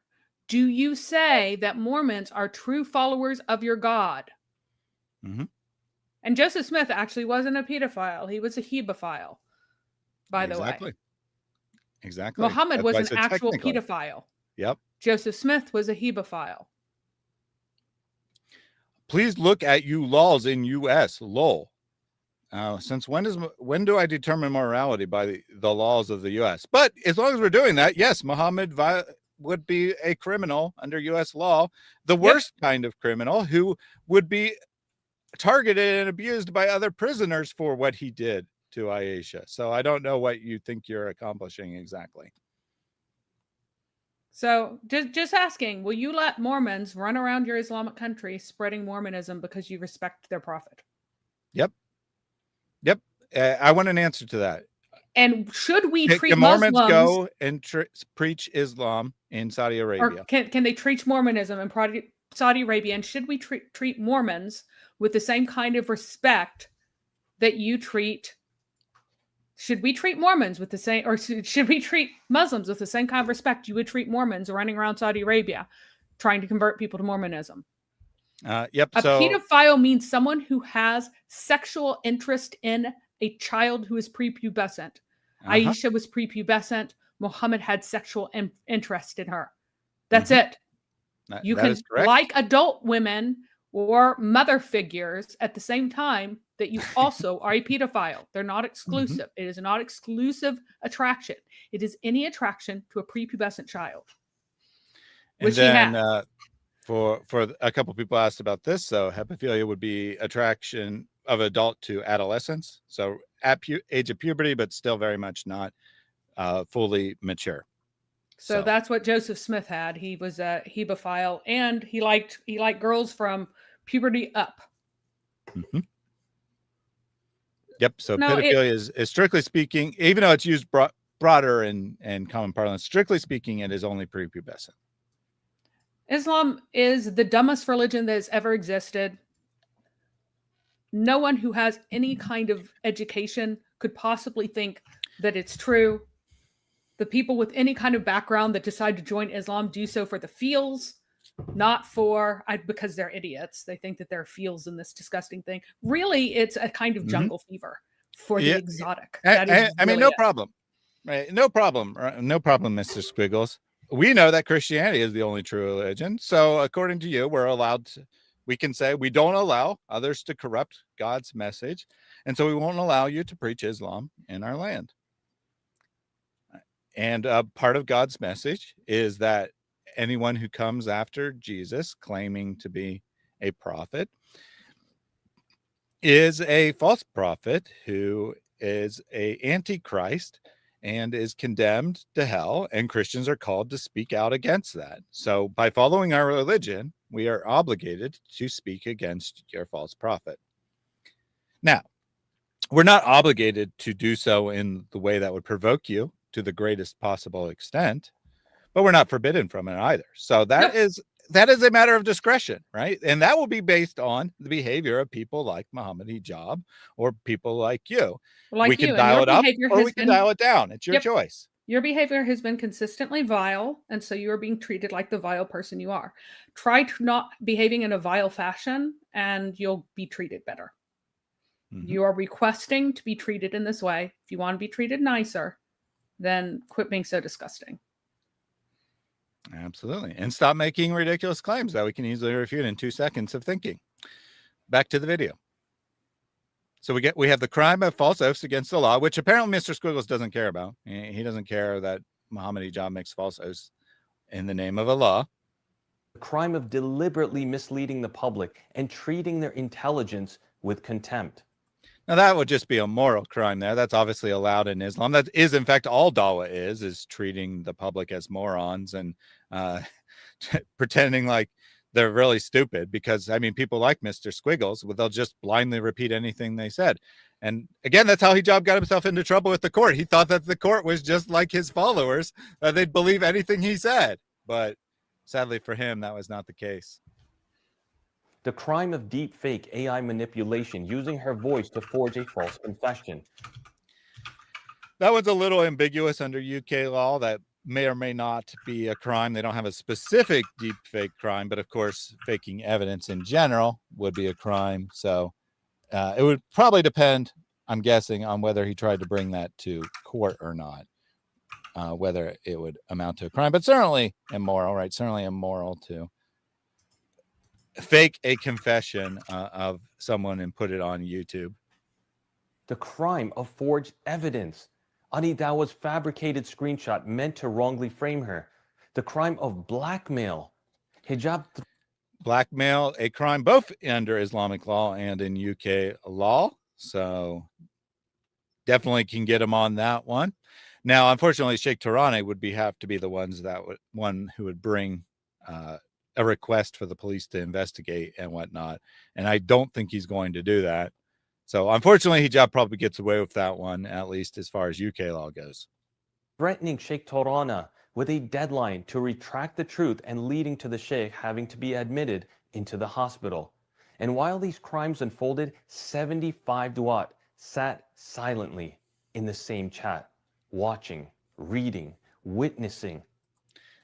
Do you say that Mormons are true followers of your God? Mm-hmm. And Joseph Smith actually wasn't a pedophile. He was a hebephile, by the way. Exactly. Muhammad was an That's why I said actual technically. pedophile. Yep. Joseph Smith was a hebephile. Please look at you laws in U.S. Lol. Since when do I determine morality by the laws of the U.S.? But as long as we're doing that, yes, Muhammad would be a criminal under U.S. law, the worst kind of criminal who would be targeted and abused by other prisoners for what he did to Aisha. So I don't know what you think you're accomplishing exactly. So just asking, will you let Mormons run around your Islamic country spreading Mormonism because you respect their prophet? Yep. I want an answer to that. And should we treat can Mormons Muslims go and preach Islam in Saudi Arabia? Or can they preach Mormonism in Saudi Arabia? And should we treat Mormons with the same kind of respect that you treat? Should we treat Mormons with the same, or should we treat Muslims with the same kind of respect you would treat Mormons running around Saudi Arabia trying to convert people to Mormonism? Yep. A pedophile means someone who has sexual interest in a child who is prepubescent. Aisha was prepubescent. Muhammad had sexual interest in her. That's it. You can like adult women or mother figures at the same time that you also are a pedophile. They're not exclusive. It is not exclusive attraction. It is any attraction to a prepubescent child. And then for a couple people asked about this, so hepaphilia would be attraction of adult to adolescence, so at age of puberty, but still very much not fully mature. So that's what Joseph Smith had. He was a hebephile, and he liked girls from puberty up. Yep. So pedophilia is strictly speaking, even though it's used broader in common parlance, strictly speaking, it is only prepubescent. Islam is the dumbest religion that has ever existed. No one who has any kind of education could possibly think that it's true. The people with any kind of background that decide to join Islam do so for the feels, not because they're idiots. They think that there are feels in this disgusting thing. Really, it's a kind of jungle fever for the exotic. I mean, no problem. Right? No problem. No problem, Mr. Squiggles. We know that Christianity is the only true religion. So according to you, we can say we don't allow others to corrupt God's message. And so we won't allow you to preach Islam in our land. And part of God's message is that anyone who comes after Jesus claiming to be a prophet is a false prophet who is a antichrist and is condemned to hell, and Christians are called to speak out against that. So by following our religion, we are obligated to speak against your false prophet. Now, we're not obligated to do so in the way that would provoke you to the greatest possible extent, but we're not forbidden from it either. So that is a matter of discretion, right? And that will be based on the behavior of people like Mohammed Hijab or people like you. We can dial it up or we can dial it down. It's your choice. Your behavior has been consistently vile, and so you are being treated like the vile person you are. Try not behaving in a vile fashion, and you'll be treated better. You are requesting to be treated in this way. If you want to be treated nicer, then quit being so disgusting. Absolutely. And stop making ridiculous claims that we can easily refute in 2 seconds of thinking. Back to the video. So we have the crime of false oaths against the law, which apparently Mr. Squiggles doesn't care about. He doesn't care that Mohammed Hijab makes false oaths in the name of Allah. The crime of deliberately misleading the public and treating their intelligence with contempt. Now, that would just be a moral crime there. That's obviously allowed in Islam. That is, in fact, all Dawa is treating the public as morons and pretending like they're really stupid because, I mean, people like Mr. Squiggles, they'll just blindly repeat anything they said. And again, that's how Hijab got himself into trouble with the court. He thought that the court was just like his followers, that they'd believe anything he said. But sadly for him, that was not the case. The crime of deep fake AI manipulation, using her voice to forge a false confession. That one's a little ambiguous under UK law. That may or may not be a crime. They don't have a specific deep fake crime, but of course, faking evidence in general would be a crime. So it would probably depend, I'm guessing, on whether he tried to bring that to court or not, whether it would amount to a crime, but certainly immoral, right? Certainly immoral to fake a confession of someone and put it on YouTube. The crime of forged evidence. Ani Dawa's fabricated screenshot meant to wrongly frame her. The crime of blackmail. Hijab. Blackmail, a crime both under Islamic law and in UK law. So definitely can get him on that one. Now, unfortunately, Sheikh Tarani would have to be the one who would bring a request for the police to investigate and whatnot. And I don't think he's going to do that. So unfortunately, Hijab probably gets away with that one, at least as far as UK law goes. Threatening Sheikh Tarana with a deadline to retract the truth and leading to the Sheikh having to be admitted into the hospital. And while these crimes unfolded, 75 duat sat silently in the same chat, watching, reading, witnessing.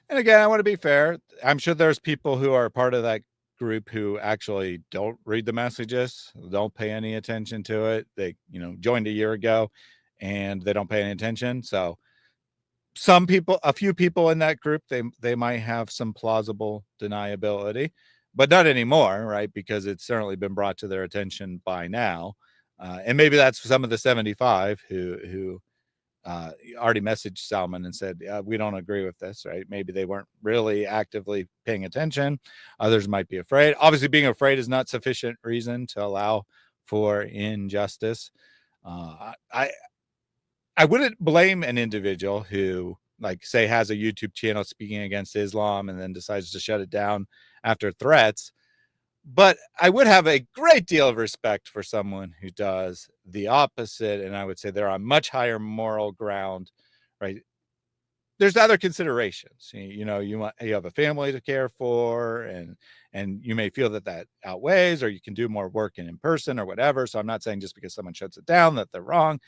And again, I want to be fair. I'm sure there's people who are part of that group who actually don't read the messages, don't pay any attention to it. They, joined a year ago and they don't pay any attention. So some people, a few people in that group, they might have some plausible deniability, but not anymore, right? Because it's certainly been brought to their attention by now. And maybe that's some of the 75 who already messaged Salman and said, we don't agree with this, right? Maybe they weren't really actively paying attention. Others might be afraid. Obviously, being afraid is not sufficient reason to allow for injustice. I wouldn't blame an individual who, say, has a YouTube channel speaking against Islam and then decides to shut it down after threats. But I would have a great deal of respect for someone who does the opposite. And I would say they're on much higher moral ground, right? there's other considerations. You know, you have a family to care for, and you may feel that outweighs, or you can do more work in person or whatever. So I'm not saying just because someone shuts it down that they're wrong,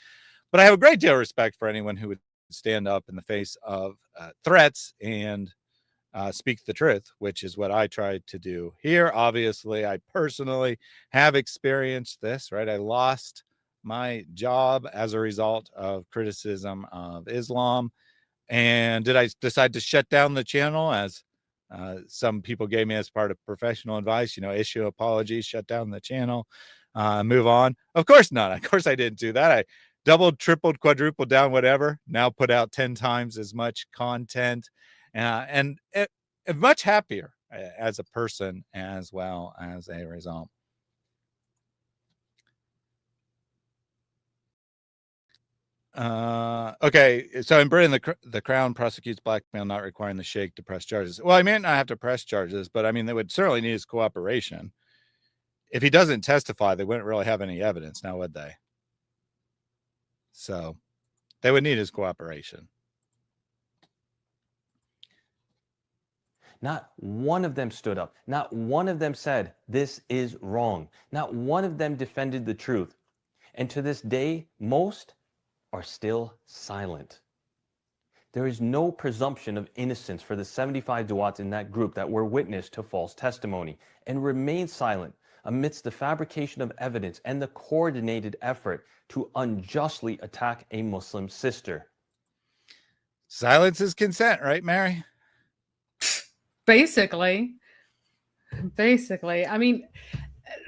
but I have a great deal of respect for anyone who would stand up in the face of threats and speak the truth, which is what I tried to do here. Obviously, I personally have experienced this, right? I lost my job as a result of criticism of Islam. And did I decide to shut down the channel, as some people gave me as part of professional advice, you know, issue apologies, shut down the channel, move on? Of course not. Of course I didn't do that. I doubled, tripled, quadrupled down, whatever. Now put out 10 times as much content, and much happier as a person as well as a result. Okay, so in Britain, the Crown prosecutes blackmail, not requiring the Sheikh to press charges. Well, I may not have to press charges, but I mean, they would certainly need his cooperation. If he doesn't testify, they wouldn't really have any evidence now, would they? So they would need his cooperation. Not one of them stood up. Not one of them said, this is wrong. Not one of them defended the truth. And to this day, most are still silent. There is no presumption of innocence for the 75 Dawats in that group that were witness to false testimony and remain silent amidst the fabrication of evidence and the coordinated effort to unjustly attack a Muslim sister. Silence is consent, right, Mary? Basically. I mean,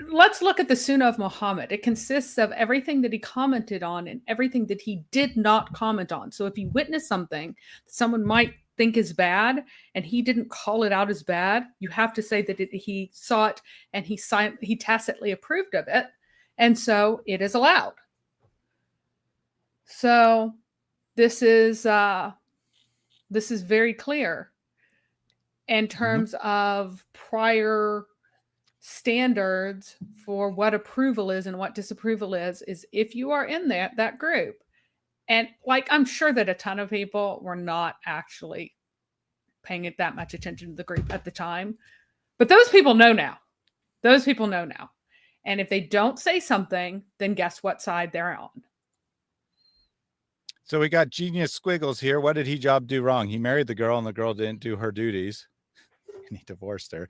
let's look at the Sunnah of Muhammad. It consists of everything that he commented on and everything that he did not comment on. So if you witness something that someone might think is bad and he didn't call it out as bad, you have to say that he saw it and he tacitly approved of it. And so it is allowed. So this is very clear in terms of prior standards for what approval is and what disapproval is if you are in that group. And like, I'm sure that a ton of people were not actually paying it that much attention to the group at the time, but those people know now. And if they don't say something, then guess what side they're on. So we got Genius Squiggles here. What did Hijab do wrong? He married the girl and the girl didn't do her duties. And he divorced her.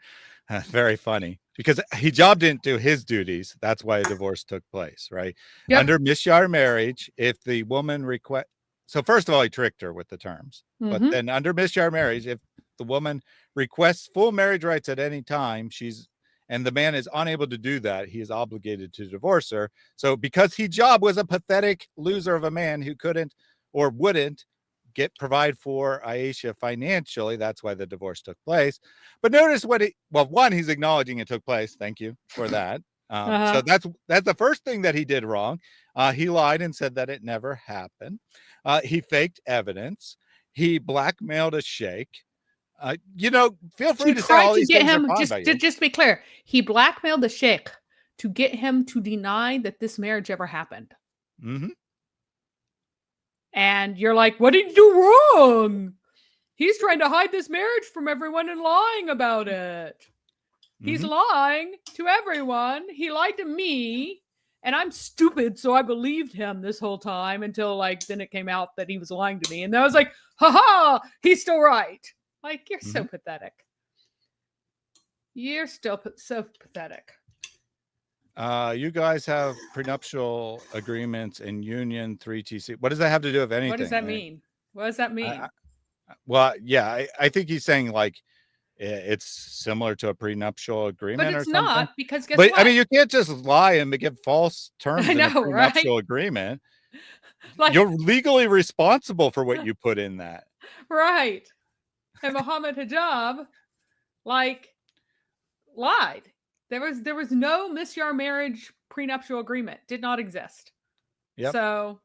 Very funny, because Hijab didn't do his duties. That's why a divorce took place, right? Yep. Under Misyar marriage, if the woman so first of all, he tricked her with the terms. But then under Misyar marriage, if the woman requests full marriage rights at any time, and the man is unable to do that, he is obligated to divorce her. So because Hijab was a pathetic loser of a man who couldn't or wouldn't provide for Aisha financially, that's why the divorce took place. But notice one, he's acknowledging it took place. Thank you for that. So that's the first thing that he did wrong. He lied and said that it never happened. He faked evidence. He blackmailed a sheikh. Feel free to say all these things are fine by you. Just to be clear, he blackmailed the sheikh to get him to deny that this marriage ever happened. And you're like, what did you do wrong? He's trying to hide this marriage from everyone and lying about it. He's lying to everyone. He lied to me, and I'm stupid, so I believed him this whole time until then it came out that he was lying to me. And I was like, ha, he's still right. Like, you're so pathetic. You're still so pathetic. You guys have prenuptial agreements and union 3TC. What does that have to do with anything? What does that mean? What does that mean? Well, yeah, I think he's saying it's similar to a prenuptial agreement, but it's or something. Not, because guess what? I mean, you can't just lie and give false terms in a prenuptial agreement. You're legally responsible for what you put in that. Right. And Mohammed Hijab lied. There was no Misyar marriage prenuptial agreement. Did not exist. Yep. So,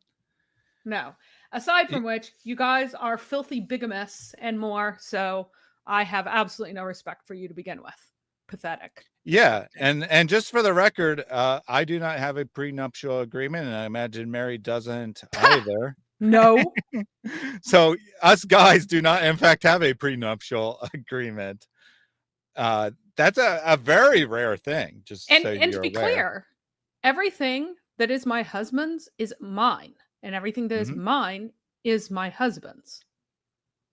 no. Aside from which, you guys are filthy bigamists and more. So I have absolutely no respect for you to begin with. Pathetic. Yeah. And just for the record, I do not have a prenuptial agreement, and I imagine Mary doesn't either. No. So us guys do not, in fact, have a prenuptial agreement. That's a very rare thing, just so And to you're be aware. clear, everything that is my husband's is mine, and everything that is mine is my husband's.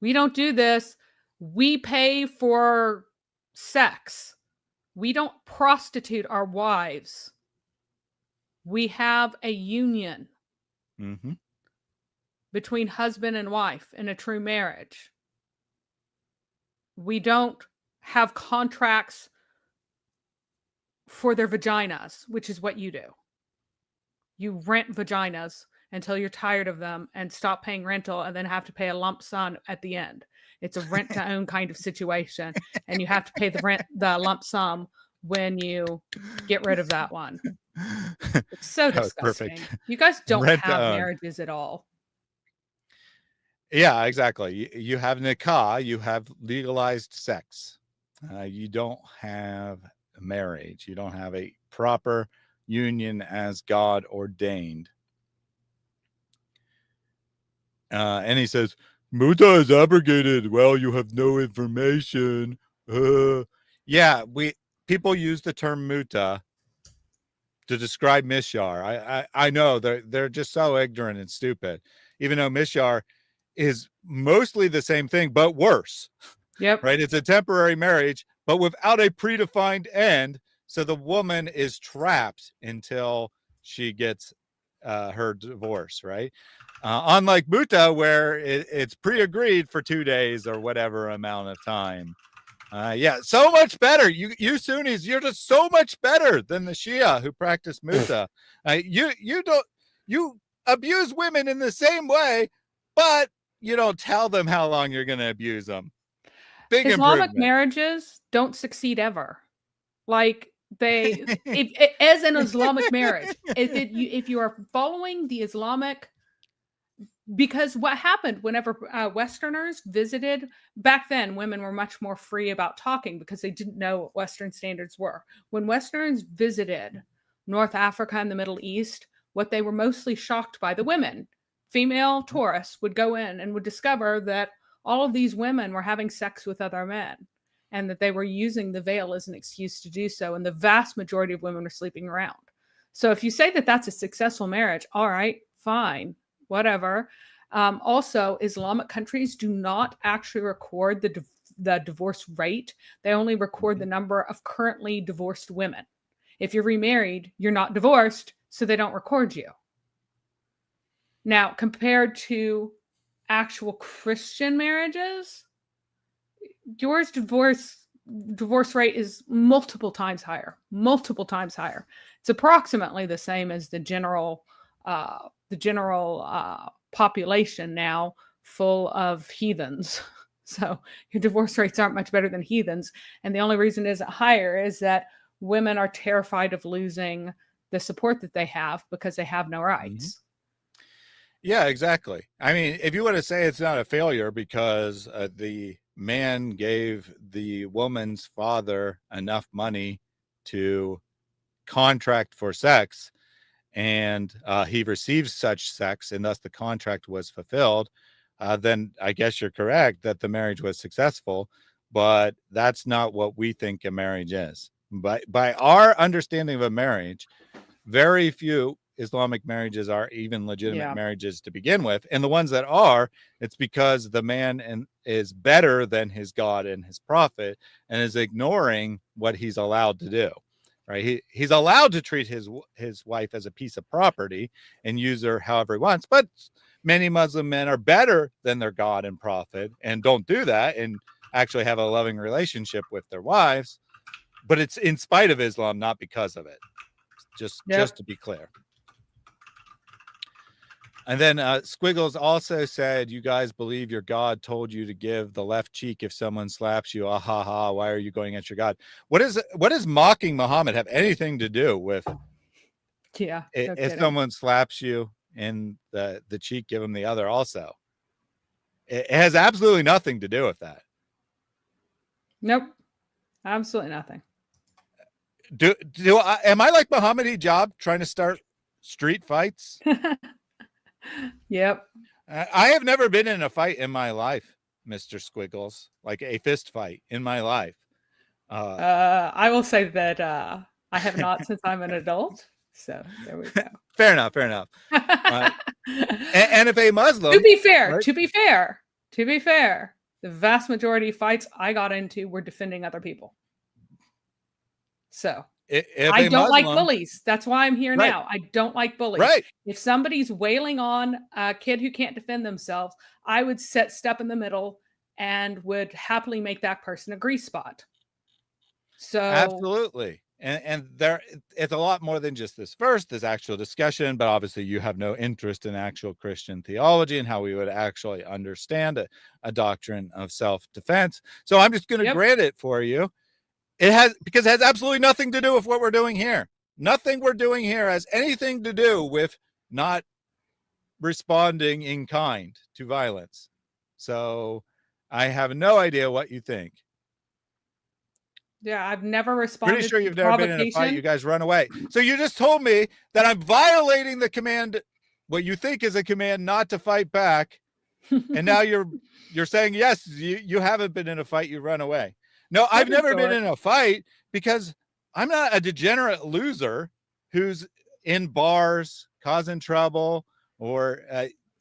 We don't do this. We pay for sex. We don't prostitute our wives. We have a union between husband and wife in a true marriage. We don't have contracts for their vaginas, which is what you do. You rent vaginas until you're tired of them and stop paying rental and then have to pay a lump sum at the end. It's a rent to own kind of situation. And you have to pay the lump sum when you get rid of that one. It's so disgusting. Perfect. You guys don't Rent to have own. marriages at all. Yeah, exactly. You have nikah, you have legalized sex. You don't have marriage. You don't have a proper union as God ordained. And he says, Muta is abrogated. Well, you have no information. Yeah, people use the term muta to describe Misyar. I know they're just so ignorant and stupid, even though Misyar is mostly the same thing, but worse. Yep. Right. It's a temporary marriage, but without a predefined end. So the woman is trapped until she gets her divorce. Right. Unlike Muta, where it's pre-agreed for 2 days or whatever amount of time. Yeah, so much better. You Sunnis, you're just so much better than the Shia who practice Muta. You abuse women in the same way, but you don't tell them how long you're going to abuse them. Big Islamic improvement. marriages don't succeed ever. Like as an Islamic marriage, if you are following the Islamic, because what happened whenever Westerners visited back then, women were much more free about talking because they didn't know what Western standards were. When Westerners visited North Africa and the Middle East, what they were mostly shocked by, the women, female tourists would go in and would discover that all of these women were having sex with other men and that they were using the veil as an excuse to do so. And the vast majority of women were sleeping around. So if you say that that's a successful marriage, all right, fine, whatever. Also, Islamic countries do not actually record the divorce rate. They only record the number of currently divorced women. If you're remarried, you're not divorced, so they don't record you. Now, compared to actual Christian marriages, yours divorce rate is multiple times higher. It's approximately the same as the general population now, full of heathens. So your divorce rates aren't much better than heathens. And the only reason it isn't higher is that women are terrified of losing the support that they have because they have no rights. Yeah, exactly. I mean, if you want to say it's not a failure because the man gave the woman's father enough money to contract for sex, and he receives such sex, and thus the contract was fulfilled, then I guess you're correct that the marriage was successful, but that's not what we think a marriage is. By our understanding of a marriage, very few Islamic marriages are even legitimate marriages to begin with. And the ones that are, it's because the man is better than his God and his prophet and is ignoring what he's allowed to do. Right? He's allowed to treat his wife as a piece of property and use her however he wants. But many Muslim men are better than their God and prophet and don't do that and actually have a loving relationship with their wives. But it's in spite of Islam, not because of it. Just to be clear. And then Squiggles also said, you guys believe your God told you to give the left cheek if someone slaps you. Ah, ha, ha. Why are you going against your God? What does mocking Muhammad have anything to do with? Yeah. If someone slaps you in the cheek, give him the other also. It has absolutely nothing to do with that. Nope. Absolutely nothing. Am I like Mohammed Hijab trying to start street fights? Yep. I have never been in a fight in my life, Mr. Squiggles, like a fist fight in my life. I will say that I have not since I'm an adult. So there we go. Fair enough. Fair enough. And if a Muslim, to be fair, right? to be fair, the vast majority of fights I got into were defending other people. So if I a don't like Muslim- bullies. That's why I'm here Right. now. I don't like bullies. Right. If somebody's wailing on a kid who can't defend themselves, I would step in the middle and would happily make that person a grease spot. So Absolutely. And there, it's a lot more than just this verse, this actual discussion, but obviously you have no interest in actual Christian theology and how we would actually understand a doctrine of self-defense. So I'm just going to grant it for you. Because it has absolutely nothing to do with what we're doing here. Nothing we're doing here has anything to do with not responding in kind to violence. So I have no idea what you think. yeah, I've never responded. Pretty sure to you've never been in a fight. provocation. You guys run away. So you just told me that I'm violating the command, what you think is a command not to fight back. And now you're saying, yes, you haven't been in a fight. You run away. No, I've never been in a fight because I'm not a degenerate loser who's in bars causing trouble or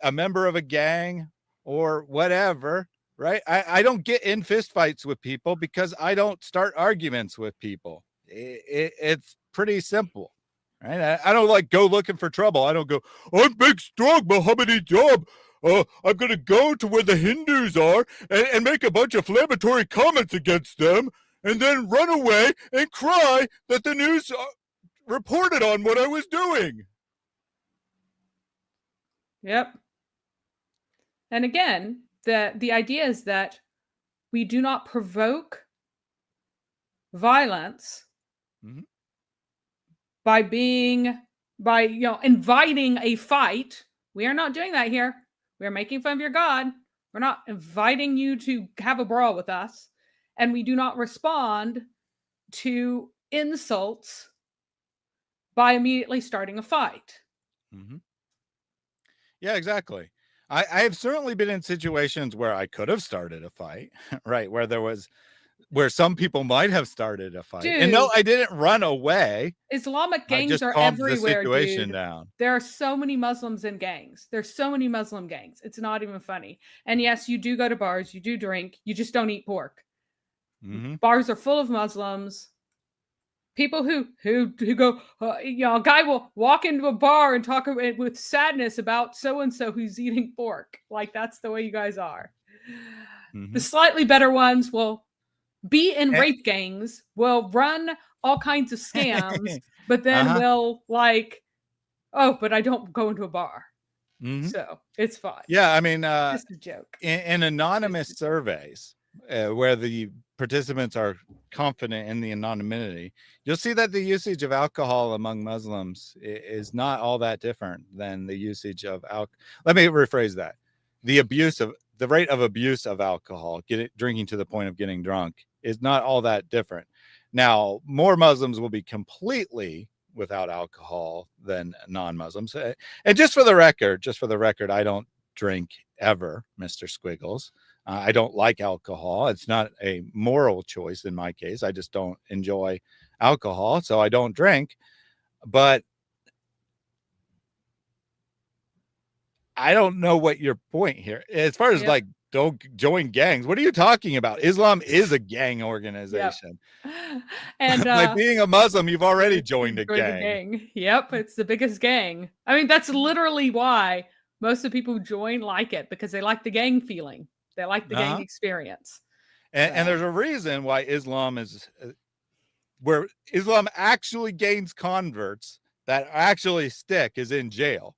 a member of a gang or whatever. Right. I don't get in fist fights with people because I don't start arguments with people. It's pretty simple. Right. I don't like go looking for trouble. I don't go, I'm big, strong Mohammed Hijab. I'm going to go to where the Hindus are and make a bunch of inflammatory comments against them and then run away and cry that the news reported on what I was doing. Yep. And again, the idea is that we do not provoke violence by inviting a fight. We are not doing that here. We are making fun of your God. We're not inviting you to have a brawl with us. And we do not respond to insults by immediately starting a fight. Yeah, exactly. I have certainly been in situations where I could have started a fight, right? Where some people might have started a fight. Dude, and no, I didn't run away. Islamic gangs just are calmed the everywhere, situation dude. down. There are so many Muslims in gangs. There's so many Muslim gangs. It's not even funny. And yes, you do go to bars, you do drink, you just don't eat pork. Bars are full of Muslims. People who go, a guy will walk into a bar and talk with sadness about so-and-so who's eating pork. Like, that's the way you guys are. The slightly better ones will be in rape gangs, will run all kinds of scams, but then will but I don't go into a bar. So it's fine. Yeah, I mean, just a joke. In anonymous surveys where the participants are confident in the anonymity, you'll see that the usage of alcohol among Muslims is not all that different than the usage of alcohol. Let me rephrase that. The rate of abuse of alcohol, drinking to the point of getting drunk, is not all that different. Now, more Muslims will be completely without alcohol than non-Muslims. And just for the record, I don't drink ever, Mr. Squiggles. I don't like alcohol. It's not a moral choice in my case. I just don't enjoy alcohol, so I don't drink. But I don't know what your point here. As far as don't join gangs, what are you talking about? Islam is a gang organization. And by being a Muslim, you've already joined a gang. Yep, it's the biggest gang. I mean, that's literally why most of the people who join like it, because they like the gang feeling. They like the gang experience. And there's a reason why Islam is where Islam actually gains converts that actually stick is in jail.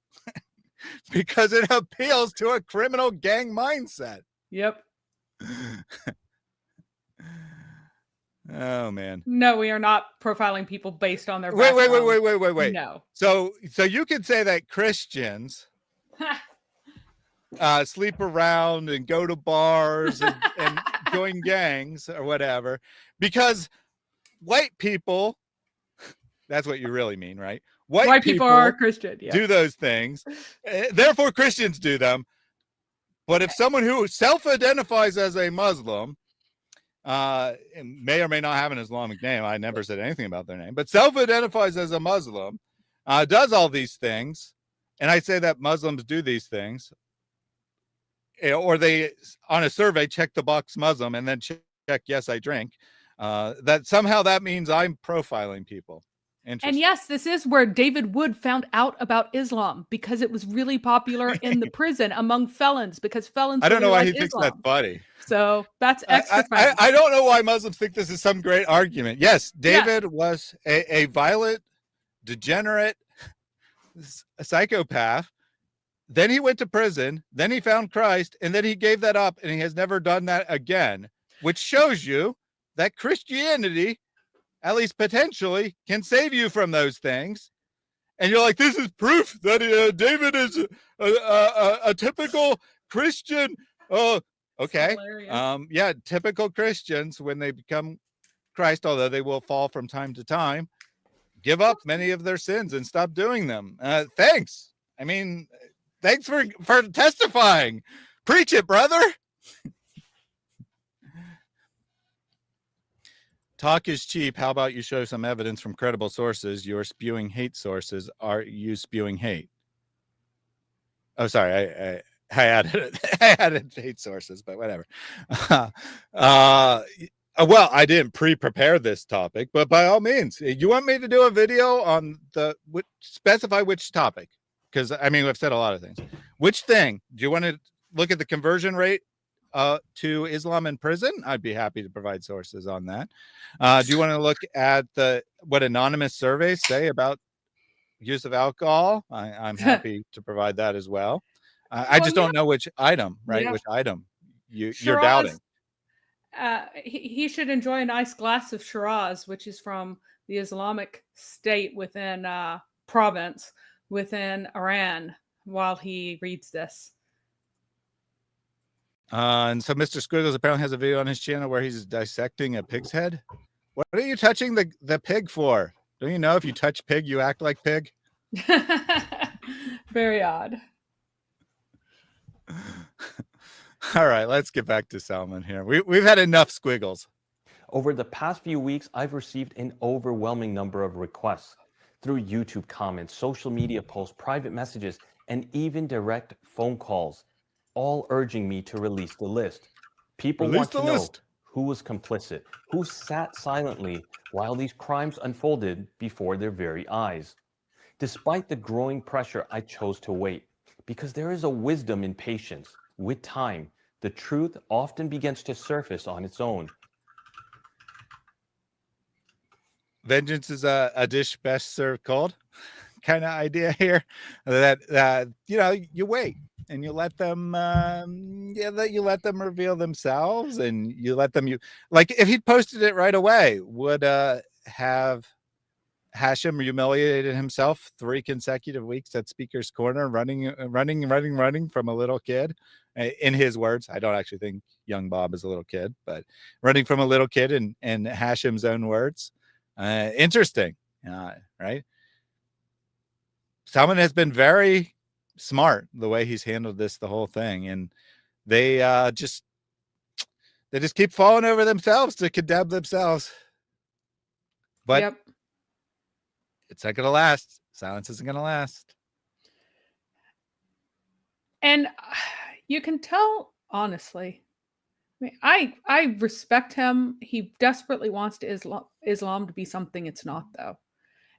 Because it appeals to a criminal gang mindset. Yep. Oh man. No, we are not profiling people based on their Wait. background. No. So you could say that Christians sleep around and go to bars and join gangs or whatever because white people, that's what you really mean, right? White people are Christian. Yeah. Do those things. Therefore, Christians do them. But if someone who self-identifies as a Muslim, and may or may not have an Islamic name, I never said anything about their name, but self-identifies as a Muslim, does all these things, and I say that Muslims do these things, or they, on a survey, check the box Muslim and then check, yes, I drink, that somehow that means I'm profiling people. And yes, this is where David Wood found out about Islam, because it was really popular in the prison among felons, because felons I don't know why really he like thinks Islam. that's funny. So that's extra funny. I don't know why Muslims think this is some great argument. Yes, David was a violent, degenerate, a psychopath. Then he went to prison. Then he found Christ, and then he gave that up, and he has never done that again, which shows you that Christianity, at least potentially, can save you from those things. And you're like, this is proof that David is a typical Christian. Okay. Yeah, typical Christians, when they become Christ, although they will fall from time to time, give up many of their sins and stop doing them. Thanks. I mean, thanks for testifying. Preach it, brother. Talk is cheap. How about you show some evidence from credible sources? You're spewing hate sources. Are you spewing hate? Oh, sorry. I added hate sources, but whatever. Well, I didn't pre-prepare this topic, but by all means, you want me to do a video on specify which topic? Because I mean, we've said a lot of things. Which thing? Do you want to look at the conversion rate to Islam in prison? I'd be happy to provide sources on that. Do you want to look at what anonymous surveys say about use of alcohol? I'm happy to provide that as well. I just don't know which item, right? Yeah. Which item you're doubting. He should enjoy a nice glass of Shiraz, which is from the Islamic State within province within Iran, while he reads this. And so Mr. Squiggles apparently has a video on his channel where he's dissecting a pig's head. What are you touching the pig for? Don't you know if you touch pig, you act like pig? Very odd. All right, let's get back to Salman here. We've had enough squiggles. Over the past few weeks, I've received an overwhelming number of requests through YouTube comments, social media posts, private messages, and even direct phone calls, all urging me to release the list. People want to know who was complicit, who sat silently while these crimes unfolded before their very eyes. Despite the growing pressure, I chose to wait, because there is a wisdom in patience. With time, the truth often begins to surface on its own. Vengeance is a dish best served cold kind of idea here. That you wait and you let them you let them reveal themselves, and you let them like if he'd posted it right away, would have Hashim humiliated himself 3 consecutive weeks at Speaker's Corner, running from a little kid. In his words, I don't actually think young Bob is a little kid, but running from a little kid in Hashim's own words. Interesting, right? Salman has been very smart the way he's handled the whole thing, and they just keep falling over themselves to condemn themselves. But yep. It's not going to last. Silence isn't going to last. And you can tell, honestly, I respect him. He desperately wants Islam to be something it's not, though.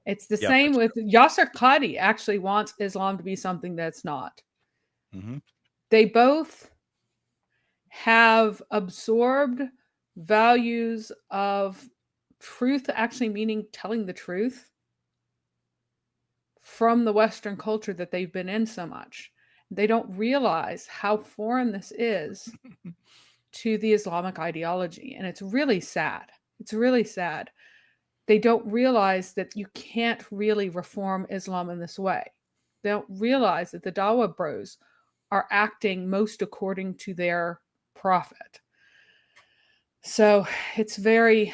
It's the same with Yasser Qadi. Actually wants Islam to be something that's not. Mm-hmm. They both have absorbed values of truth, actually meaning telling the truth, from the Western culture that they've been in so much. They don't realize how foreign this is to the Islamic ideology. And it's really sad. It's really sad. They don't realize that you can't really reform Islam in this way. They don't realize that the Dawa bros are acting most according to their prophet. So it's very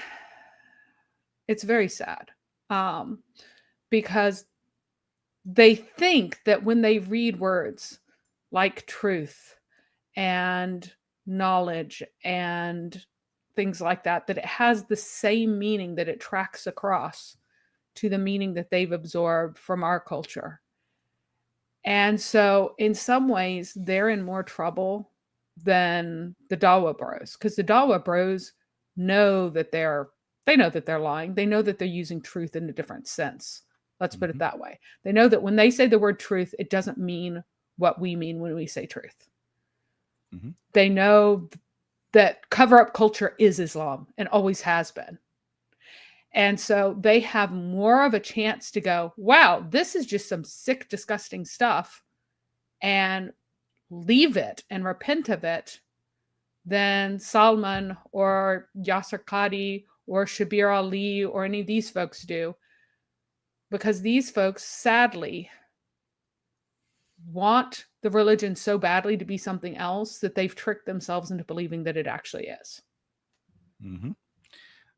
sad, because they think that when they read words like truth and knowledge and things like that, that it has the same meaning, that it tracks across to the meaning that they've absorbed from our culture. And so in some ways, they're in more trouble than the Dawa bros, because the Dawa bros know that they're lying. They know that they're using truth in a different sense. Let's put it that way. They know that when they say the word truth, it doesn't mean what we mean when we say truth. They know that cover-up culture is Islam and always has been. And so they have more of a chance to go, wow, this is just some sick, disgusting stuff, and leave it and repent of it, than Salman or Yasser Qadi or Shabir Ali or any of these folks do. Because these folks, sadly, want the religion so badly to be something else that they've tricked themselves into believing that it actually is.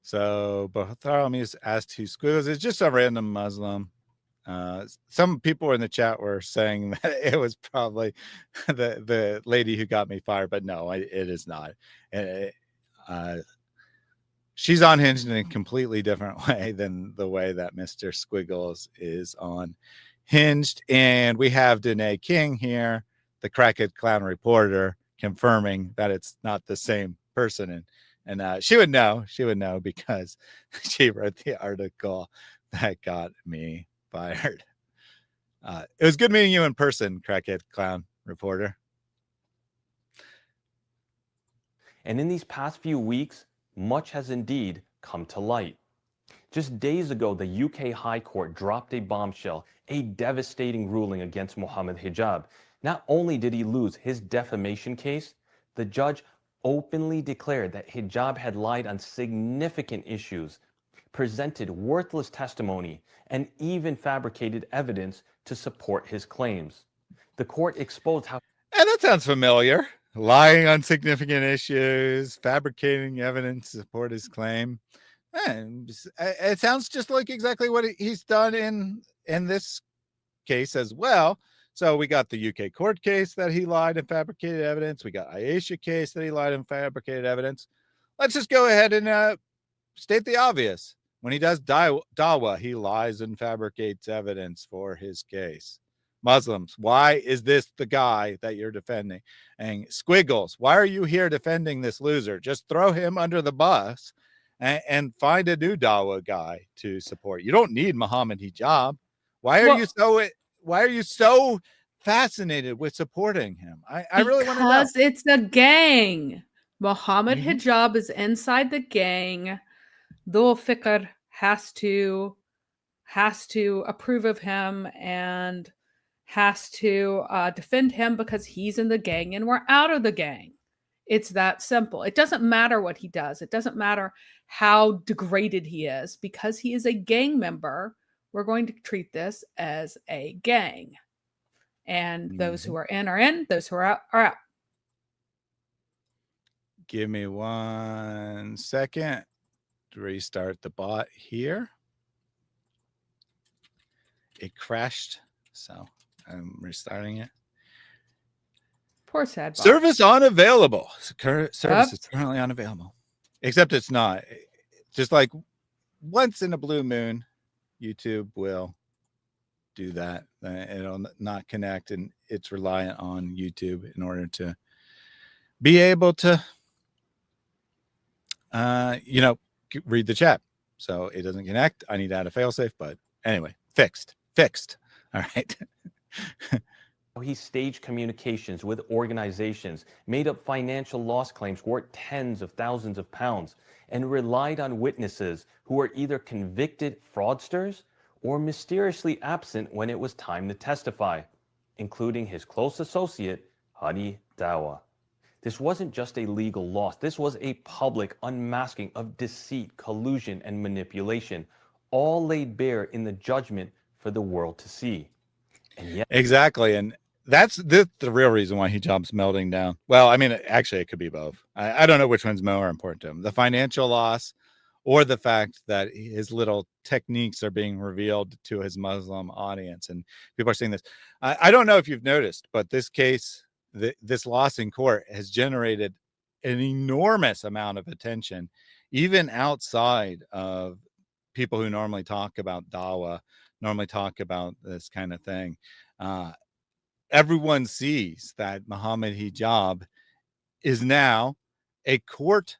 So Bartholomew's asked who Squiggles is. Just a random Muslim. Some people in the chat were saying that it was probably the lady who got me fired, but no, it is not. She's unhinged in a completely different way than the way that Mr. Squiggles is unhinged. And we have Danae King here, the crackhead clown reporter, confirming that it's not the same person. And she would know because she wrote the article that got me fired. It was good meeting you in person, crackhead clown reporter. And in these past few weeks, much has indeed come to light. Just days ago, the UK High Court dropped a bombshell, a devastating ruling against Mohammed Hijab. Not only did he lose his defamation case, the judge openly declared that Hijab had lied on significant issues, presented worthless testimony, and even fabricated evidence to support his claims. The court exposed how... And that sounds familiar. Lying on significant issues, fabricating evidence to support his claim. And it sounds just like exactly what he's done in this case as well. So we got the UK court case that he lied and fabricated evidence. We got Aisha case that he lied and fabricated evidence. Let's just go ahead and state the obvious. When he does Dawa, he lies and fabricates evidence for his case. Muslims, why is this the guy that you're defending? And Squiggles, why are you here defending this loser? Just throw him under the bus and find a new Dawa guy to support. You don't need Mohammed Hijab. Why are you so fascinated with supporting him? I really want to know. Because it's a gang. Mohammed Hijab is inside the gang. Dhul Fikr has to approve of him and has to defend him because he's in the gang and we're out of the gang. It's that simple. It doesn't matter what he does. It doesn't matter how degraded he is. Because he is a gang member, we're going to treat this as a gang. And those who are in, those who are out are out. Give me 1 second to restart the bot here. It crashed, so I'm restarting it. Poor sad bot. Service unavailable. Service is currently unavailable. Except it's not. Just like once in a blue moon, YouTube will do that. It'll not connect, and it's reliant on YouTube in order to be able to, read the chat. So it doesn't connect. I need to add a failsafe, but anyway, fixed. All right. He staged communications with organizations, made up financial loss claims worth tens of thousands of pounds, and relied on witnesses who were either convicted fraudsters or mysteriously absent when it was time to testify, including his close associate, Hadi Dawa. This wasn't just a legal loss. This was a public unmasking of deceit, collusion, and manipulation, all laid bare in the judgment for the world to see. And yet, exactly. And that's the real reason why Hijab's melting down. Well, I mean, actually, it could be both. I don't know which one's more important to him, the financial loss or the fact that his little techniques are being revealed to his Muslim audience. And people are saying this. I don't know if you've noticed, but this case this loss in court has generated an enormous amount of attention, even outside of people who normally talk about Dawa, normally talk about this kind of thing. Everyone sees that Mohammed Hijab is now a court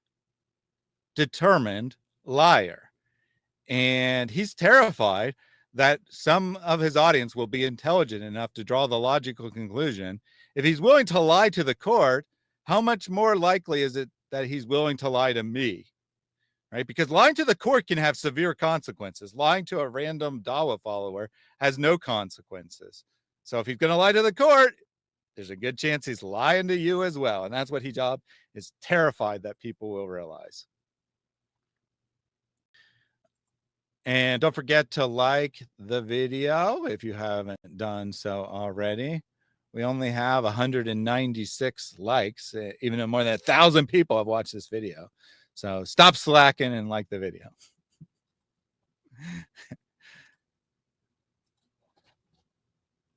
determined liar. And he's terrified that some of his audience will be intelligent enough to draw the logical conclusion. If he's willing to lie to the court, how much more likely is it that he's willing to lie to me? Right? Because lying to the court can have severe consequences. Lying to a random Dawa follower has no consequences. So if he's going to lie to the court, there's a good chance he's lying to you as well. And that's what Hijab is terrified that people will realize. And don't forget to like the video if you haven't done so already. We only have 196 likes, even though more than 1,000 people have watched this video. So stop slacking and like the video.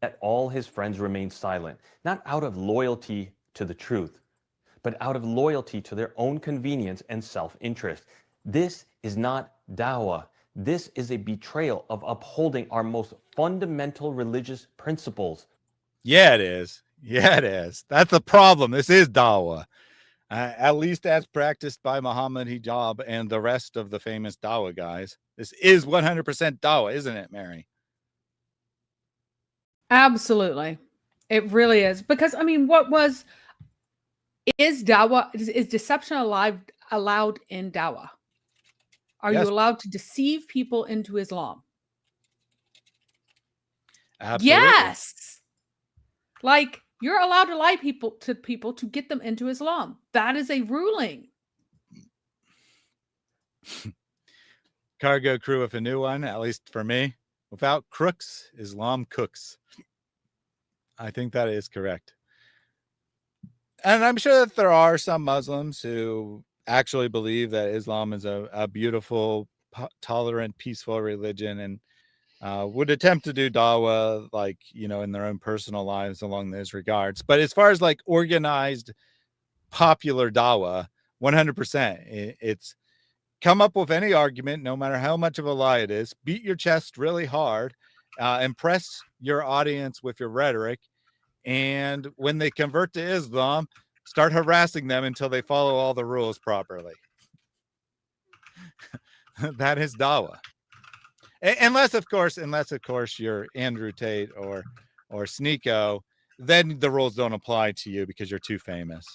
That all his friends remain silent, not out of loyalty to the truth, but out of loyalty to their own convenience and self-interest. This is not Dawa. This is a betrayal of upholding our most fundamental religious principles. Yeah, it is. Yeah, it is. That's the problem. This is Dawa. At least as practiced by Mohammed Hijab and the rest of the famous Dawa guys. This is 100% Dawa, isn't it, Mary? Absolutely. It really is. Because, I mean, is deception allowed in Dawa? Are Yes. you allowed to deceive people into Islam? Absolutely. Yes. Like, you're allowed to lie to people to get them into Islam. That is a ruling. Cargo crew with a new one, at least for me. Without crooks, Islam cooks. I think that is correct. And I'm sure that there are some Muslims who actually believe that Islam is a beautiful, tolerant, peaceful religion and would attempt to do Dawa, like, you know, in their own personal lives along those regards. But as far as like organized, popular Dawa, 100%, it's come up with any argument, no matter how much of a lie it is, beat your chest really hard, impress your audience with your rhetoric. And when they convert to Islam, start harassing them until they follow all the rules properly. That is Dawa. Unless of course you're Andrew Tate or Sneeko, then the rules don't apply to you because you're too famous.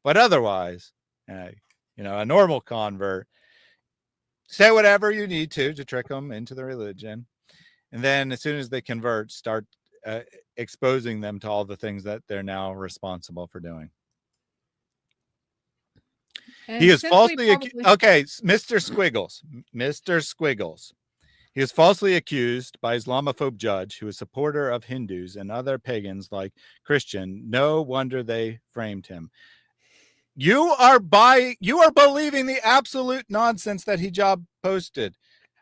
But otherwise, you know, a normal convert, say whatever you need to trick them into the religion. And then as soon as they convert, start exposing them to all the things that they're now responsible for doing. And He is since falsely we probably- okay, Mr. Squiggles. He is falsely accused by Islamophobe judge who is supporter of Hindus and other pagans like Christian. No wonder they framed him. You are believing the absolute nonsense that Hijab posted.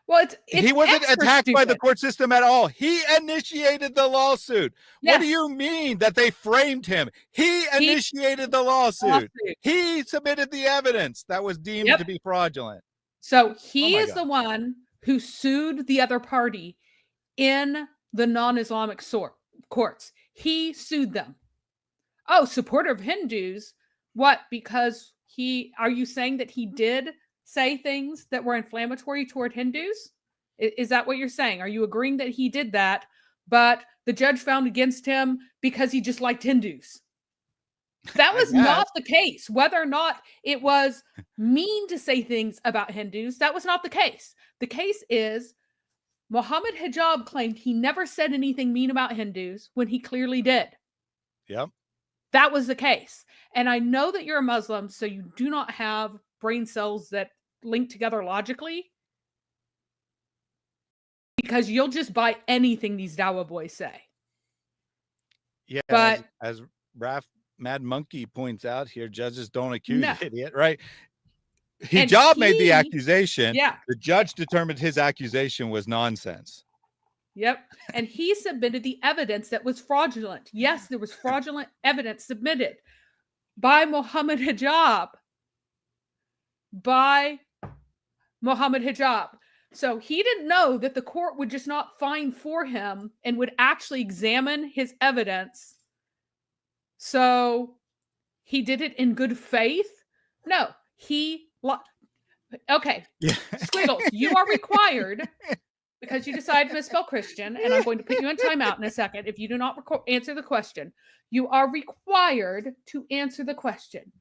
Well, it's he wasn't extra attacked by the stupid. court system at all. He initiated the lawsuit. Yes. What do you mean that they framed him? He initiated the lawsuit. He submitted the evidence that was deemed to be fraudulent. So he Oh my is God. the one who sued the other party in the non-Islamic courts. He sued them. Oh, supporter of Hindus. What? Because are you saying that he did say things that were inflammatory toward Hindus? Is that what you're saying? Are you agreeing that he did that, but the judge found against him because he just liked Hindus? That was not the case. Whether or not it was mean to say things about Hindus, that was not the case. The case is Mohammed Hijab claimed he never said anything mean about Hindus when he clearly did. Yep. That was the case. And I know that you're a Muslim, so you do not have brain cells that link together logically, because you'll just buy anything these Dawa boys say. Yeah, but as Raf Mad Monkey points out here, judges don't accuse the idiot, right? Hijab made the accusation. Yeah. The judge determined his accusation was nonsense. Yep. And he submitted the evidence that was fraudulent. Yes, there was fraudulent evidence submitted by Mohammed Hijab. By Mohammed Hijab. So he didn't know that the court would just not find for him and would actually examine his evidence. So he did it in good faith? No, okay. Yeah. Squiggles, you are required, because you decided to misspell Christian, and I'm going to put you in timeout in a second. If you do not answer the question, you are required to answer the question.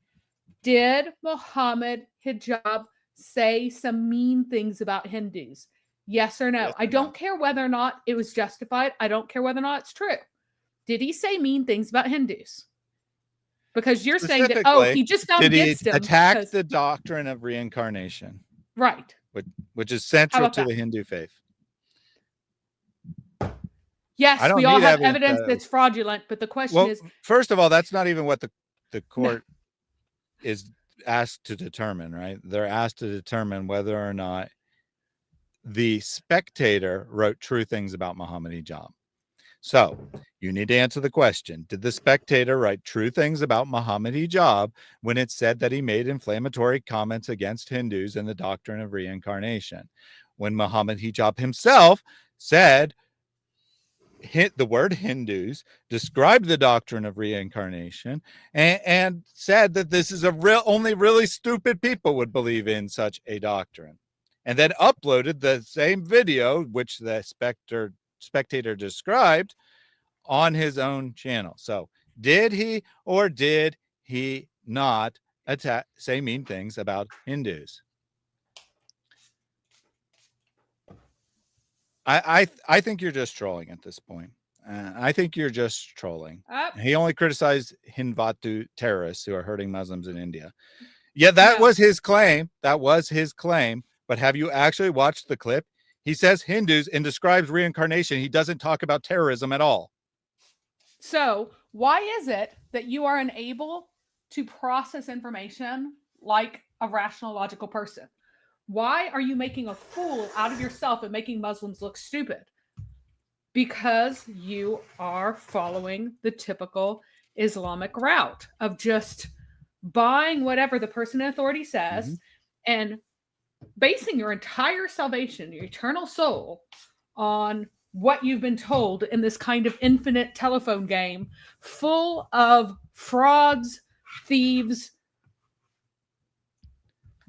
Did Mohammed Hijab say some mean things about Hindus? Yes or no? Yes or I don't care whether or not it was justified. I don't care whether or not it's true. Did he say mean things about Hindus? Because you're saying that, oh, he just found against him. Attack because, the doctrine of reincarnation, right? Which is central to that? the Hindu faith. Yes, we all have evidence that's fraudulent, but the question is, first of all, that's not even what the court is asked to determine, right? They're asked to determine whether or not the spectator wrote true things about Mohammed Hijab. So you need to answer the question. Did the spectator write true things about Mohammed Hijab when it said that he made inflammatory comments against Hindus and the doctrine of reincarnation? When Mohammed Hijab himself said the word Hindus, described the doctrine of reincarnation, and said that this is only really stupid people would believe in such a doctrine, and then uploaded the same video which the spectator described on his own channel. So did he or did he not say mean things about Hindus? I think you're just trolling at this point. I think you're just trolling. He only criticized Hindu terrorists who are hurting Muslims in India. Yeah, that was his claim. That was his claim. But have you actually watched the clip? He says Hindus and describes reincarnation. He doesn't talk about terrorism at all. So why is it that you are unable to process information like a rational, logical person? Why are you making a fool out of yourself and making Muslims look stupid? Because you are following the typical Islamic route of just buying whatever the person in authority says and basing your entire salvation, your eternal soul, on what you've been told in this kind of infinite telephone game full of frauds, thieves,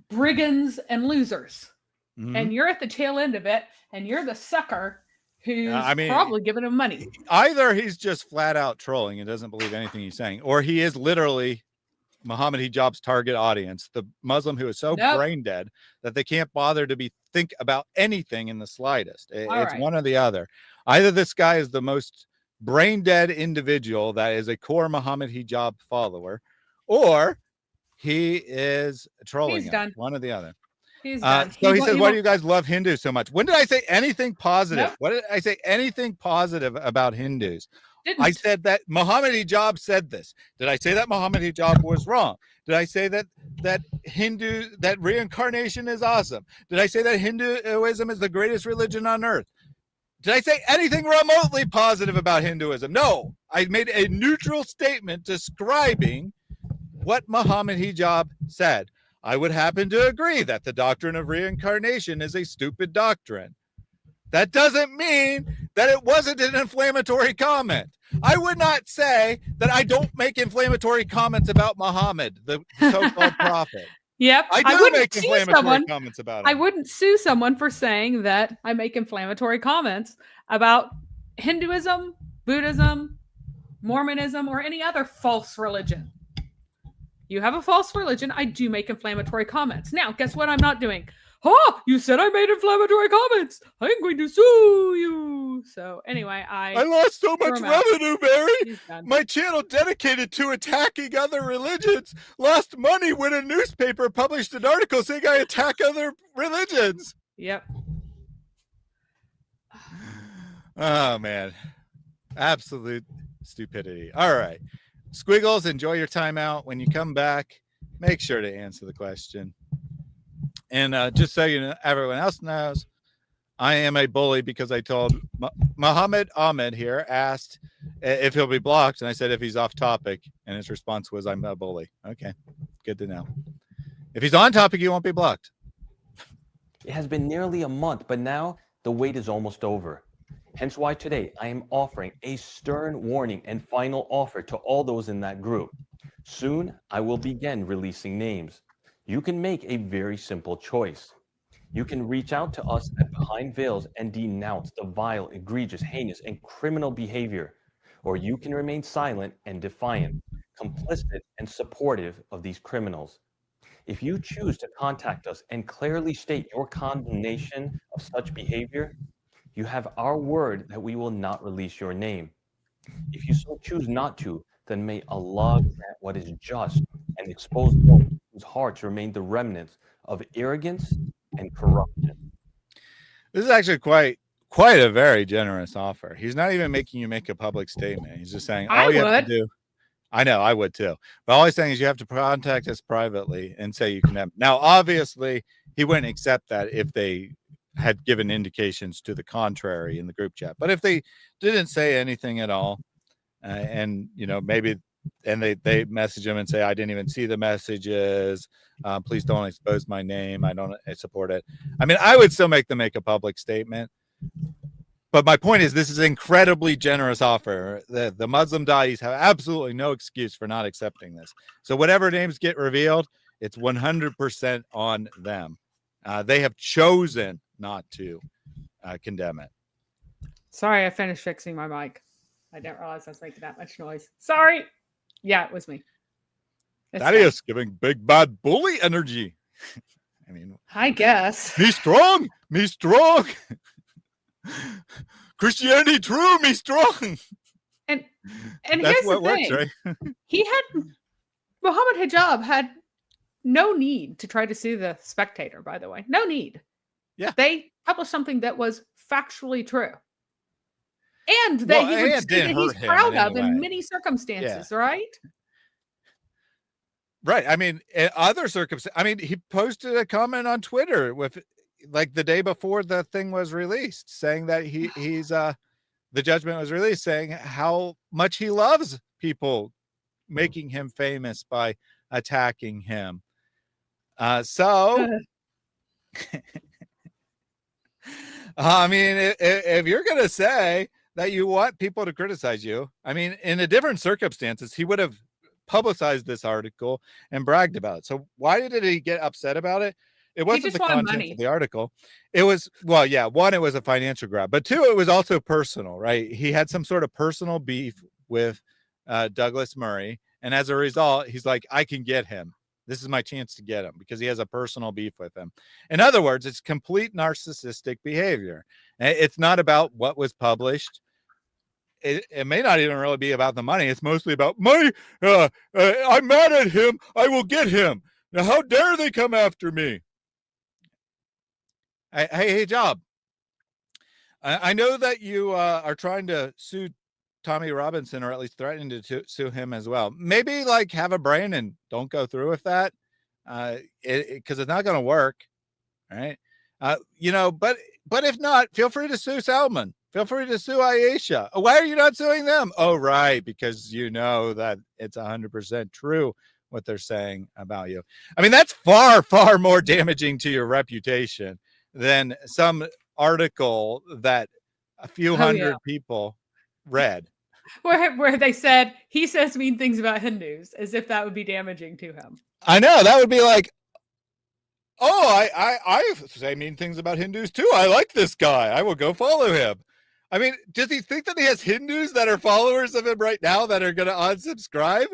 brigands, and losers. And you're at the tail end of it, and you're the sucker who's probably giving him money. Either he's just flat out trolling and doesn't believe anything he's saying, or he is literally Mohammed Hijab's target audience, the Muslim who is so brain dead that they can't bother to think about anything in the slightest. It's one or the other. Either this guy is the most brain dead individual that is a core Mohammed Hijab follower, or he is trolling. One or the other. He's done. So he says, why do you guys love Hindus so much? When did I say anything positive? Nope. What did I say anything positive about Hindus? I said that Mohammed Hijab said this. Did I say that Mohammed Hijab was wrong? Did I say that reincarnation is awesome? Did I say that Hinduism is the greatest religion on earth? Did I say anything remotely positive about Hinduism? No. I made a neutral statement describing what Mohammed Hijab said. I would happen to agree that the doctrine of reincarnation is a stupid doctrine. That doesn't mean that it wasn't an inflammatory comment. I would not say that I don't make inflammatory comments about Muhammad, the so-called prophet. Yep. I do make inflammatory comments about him. I wouldn't sue someone for saying that I make inflammatory comments about Hinduism, Buddhism, Mormonism, or any other false religion. You have a false religion, I do make inflammatory comments. Now, guess what I'm not doing? Oh, you said I made inflammatory comments. I'm going to sue you. So anyway, I lost so much revenue, Barry. My channel dedicated to attacking other religions lost money when a newspaper published an article saying I attack other religions. Yep. Oh, man. Absolute stupidity. All right. Squiggles, enjoy your time out. When you come back, make sure to answer the question. And just so you know, everyone else knows, I am a bully because I told Muhammad Ahmed here asked if he'll be blocked. And I said, if he's off topic. And his response was, I'm a bully. Okay, good to know. If he's on topic, he won't be blocked. It has been nearly a month, but now the wait is almost over. Hence why today I am offering a stern warning and final offer to all those in that group. Soon, I will begin releasing names. You can make a very simple choice. You can reach out to us at Behind Veils and denounce the vile, egregious, heinous, and criminal behavior, or you can remain silent and defiant, complicit and supportive of these criminals. If you choose to contact us and clearly state your condemnation of such behavior, you have our word that we will not release your name. If you so choose not to, then may Allah grant what is just and expose those whose hearts remain the remnants of arrogance and corruption. This is actually quite a very generous offer. He's not even making you make a public statement. He's just saying all you have to do. I know, I would too. But all he's saying is you have to contact us privately and say you condemn. Now, obviously, he wouldn't accept that if they had given indications to the contrary in the group chat. But if they didn't say anything at all, and you know, maybe, and they message him and say, I didn't even see the messages. Please don't expose my name. I support it. I mean, I would still make a public statement. But my point is, this is an incredibly generous offer. The Muslim Da'is have absolutely no excuse for not accepting this. So whatever names get revealed, it's 100% on them. They have chosen not to condemn it. Sorry, I finished fixing my mic. I didn't realize I was making that much noise. Sorry. Yeah, it was me. That is giving big bad bully energy. I mean, I guess. Me strong. Me strong. Christianity true, me strong. And that's here's what the works, thing. right? Mohammed Hijab had no need to try to sue the Spectator, by the way. No need. Yeah. They published something that was factually true. And that he would say that he's proud of in many circumstances, right? Right. I mean, in other circumstances, I mean, he posted a comment on Twitter with like the day before the thing was released, saying that he's the judgment was released, saying how much he loves people making him famous by attacking him. So I mean, if you're gonna say that you want people to criticize you, I mean, in a different circumstances, he would have publicized this article and bragged about it. So why did he get upset about it? It wasn't the content of the article. It was, well, yeah, one, it was a financial grab, but two, it was also personal, right? He had some sort of personal beef with Douglas Murray. And as a result, he's like, I can get him. This is my chance to get him because he has a personal beef with him. In other words, it's complete narcissistic behavior. It's not about what was published. It may not even really be about the money. It's mostly about I'm mad at him. I will get him. Now, how dare they come after me? Hey, Hijab. I know that you are trying to sue Tommy Robinson, or at least threatening to sue him as well. Maybe like have a brain and don't go through with that, because it's not going to work, right? You know, but if not, feel free to sue Salman. Feel free to sue Aisha. Why are you not suing them? Oh, right, because you know that it's 100% true what they're saying about you. I mean, that's far, far more damaging to your reputation than some article that a few hundred people read. Where they said he says mean things about Hindus, as if that would be damaging to him. I know, that would be like, oh, I say mean things about Hindus too. I like this guy. I will go follow him. I mean, does he think that he has Hindus that are followers of him right now that are going to unsubscribe?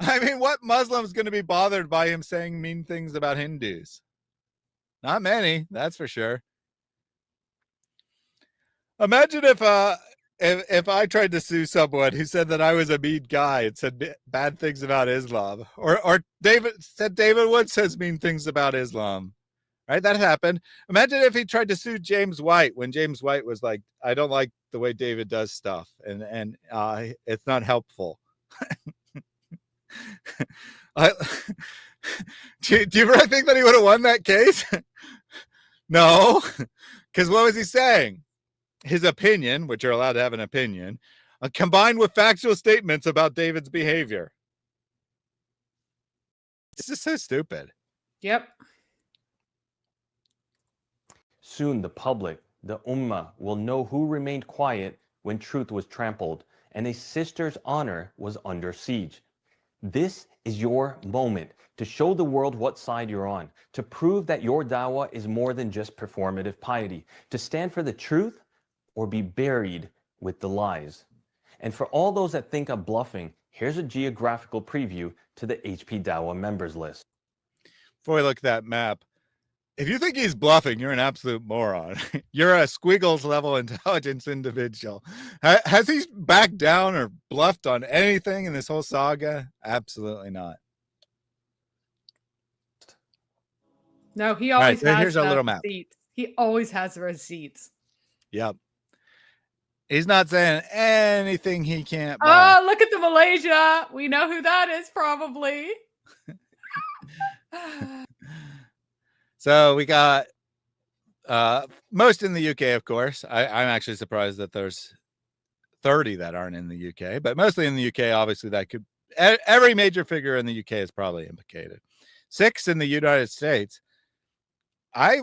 I mean, what Muslim's going to be bothered by him saying mean things about Hindus? Not many, that's for sure. Imagine if I tried to sue someone who said that I was a mean guy and said bad things about Islam, or David Wood says mean things about Islam, right? That happened. Imagine if he tried to sue James White when James White was like, I don't like the way David does stuff, and it's not helpful. Do you really think that he would have won that case? No, because what was he saying? His opinion, which you're allowed to have an opinion, combined with factual statements about David's behavior. It's just so stupid. Yep. Soon the public, the Ummah, will know who remained quiet when truth was trampled and a sister's honor was under siege. This is your moment to show the world what side you're on, to prove that your Dawa is more than just performative piety, to stand for the truth or be buried with the lies. And for all those that think I'm bluffing, here's a geographical preview to the HP Dawa members list. Before we look at that map, if you think he's bluffing, you're an absolute moron. You're a squiggles level intelligence individual. Has he backed down or bluffed on anything in this whole saga? Absolutely not. No, he always so has here's our the little map. receipts. He always has the receipts. Yep. He's not saying anything he can't buy. Oh, look at the Malaysia. We know who that is, probably. So we got most in the UK, of course. I'm actually surprised that there's 30 that aren't in the UK, but mostly in the UK. Obviously, that could every major figure in the UK is probably implicated. 6 in the United States. I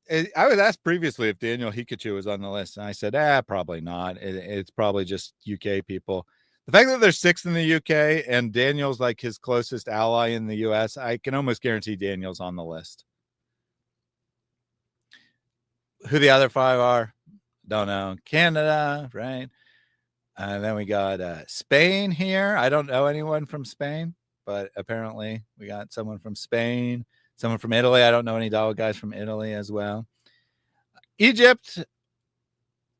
was asked previously if Daniel Hikachu was on the list, and I said, probably not. It's probably just UK people. The fact that there's 6 in the UK and Daniel's like his closest ally in the US, I can almost guarantee Daniel's on the list. Who the other 5 are, don't know. Canada, right? And then we got Spain here. I don't know anyone from Spain, but apparently we got someone from Spain, someone from Italy. I don't know any Dawa guys from Italy as well. Egypt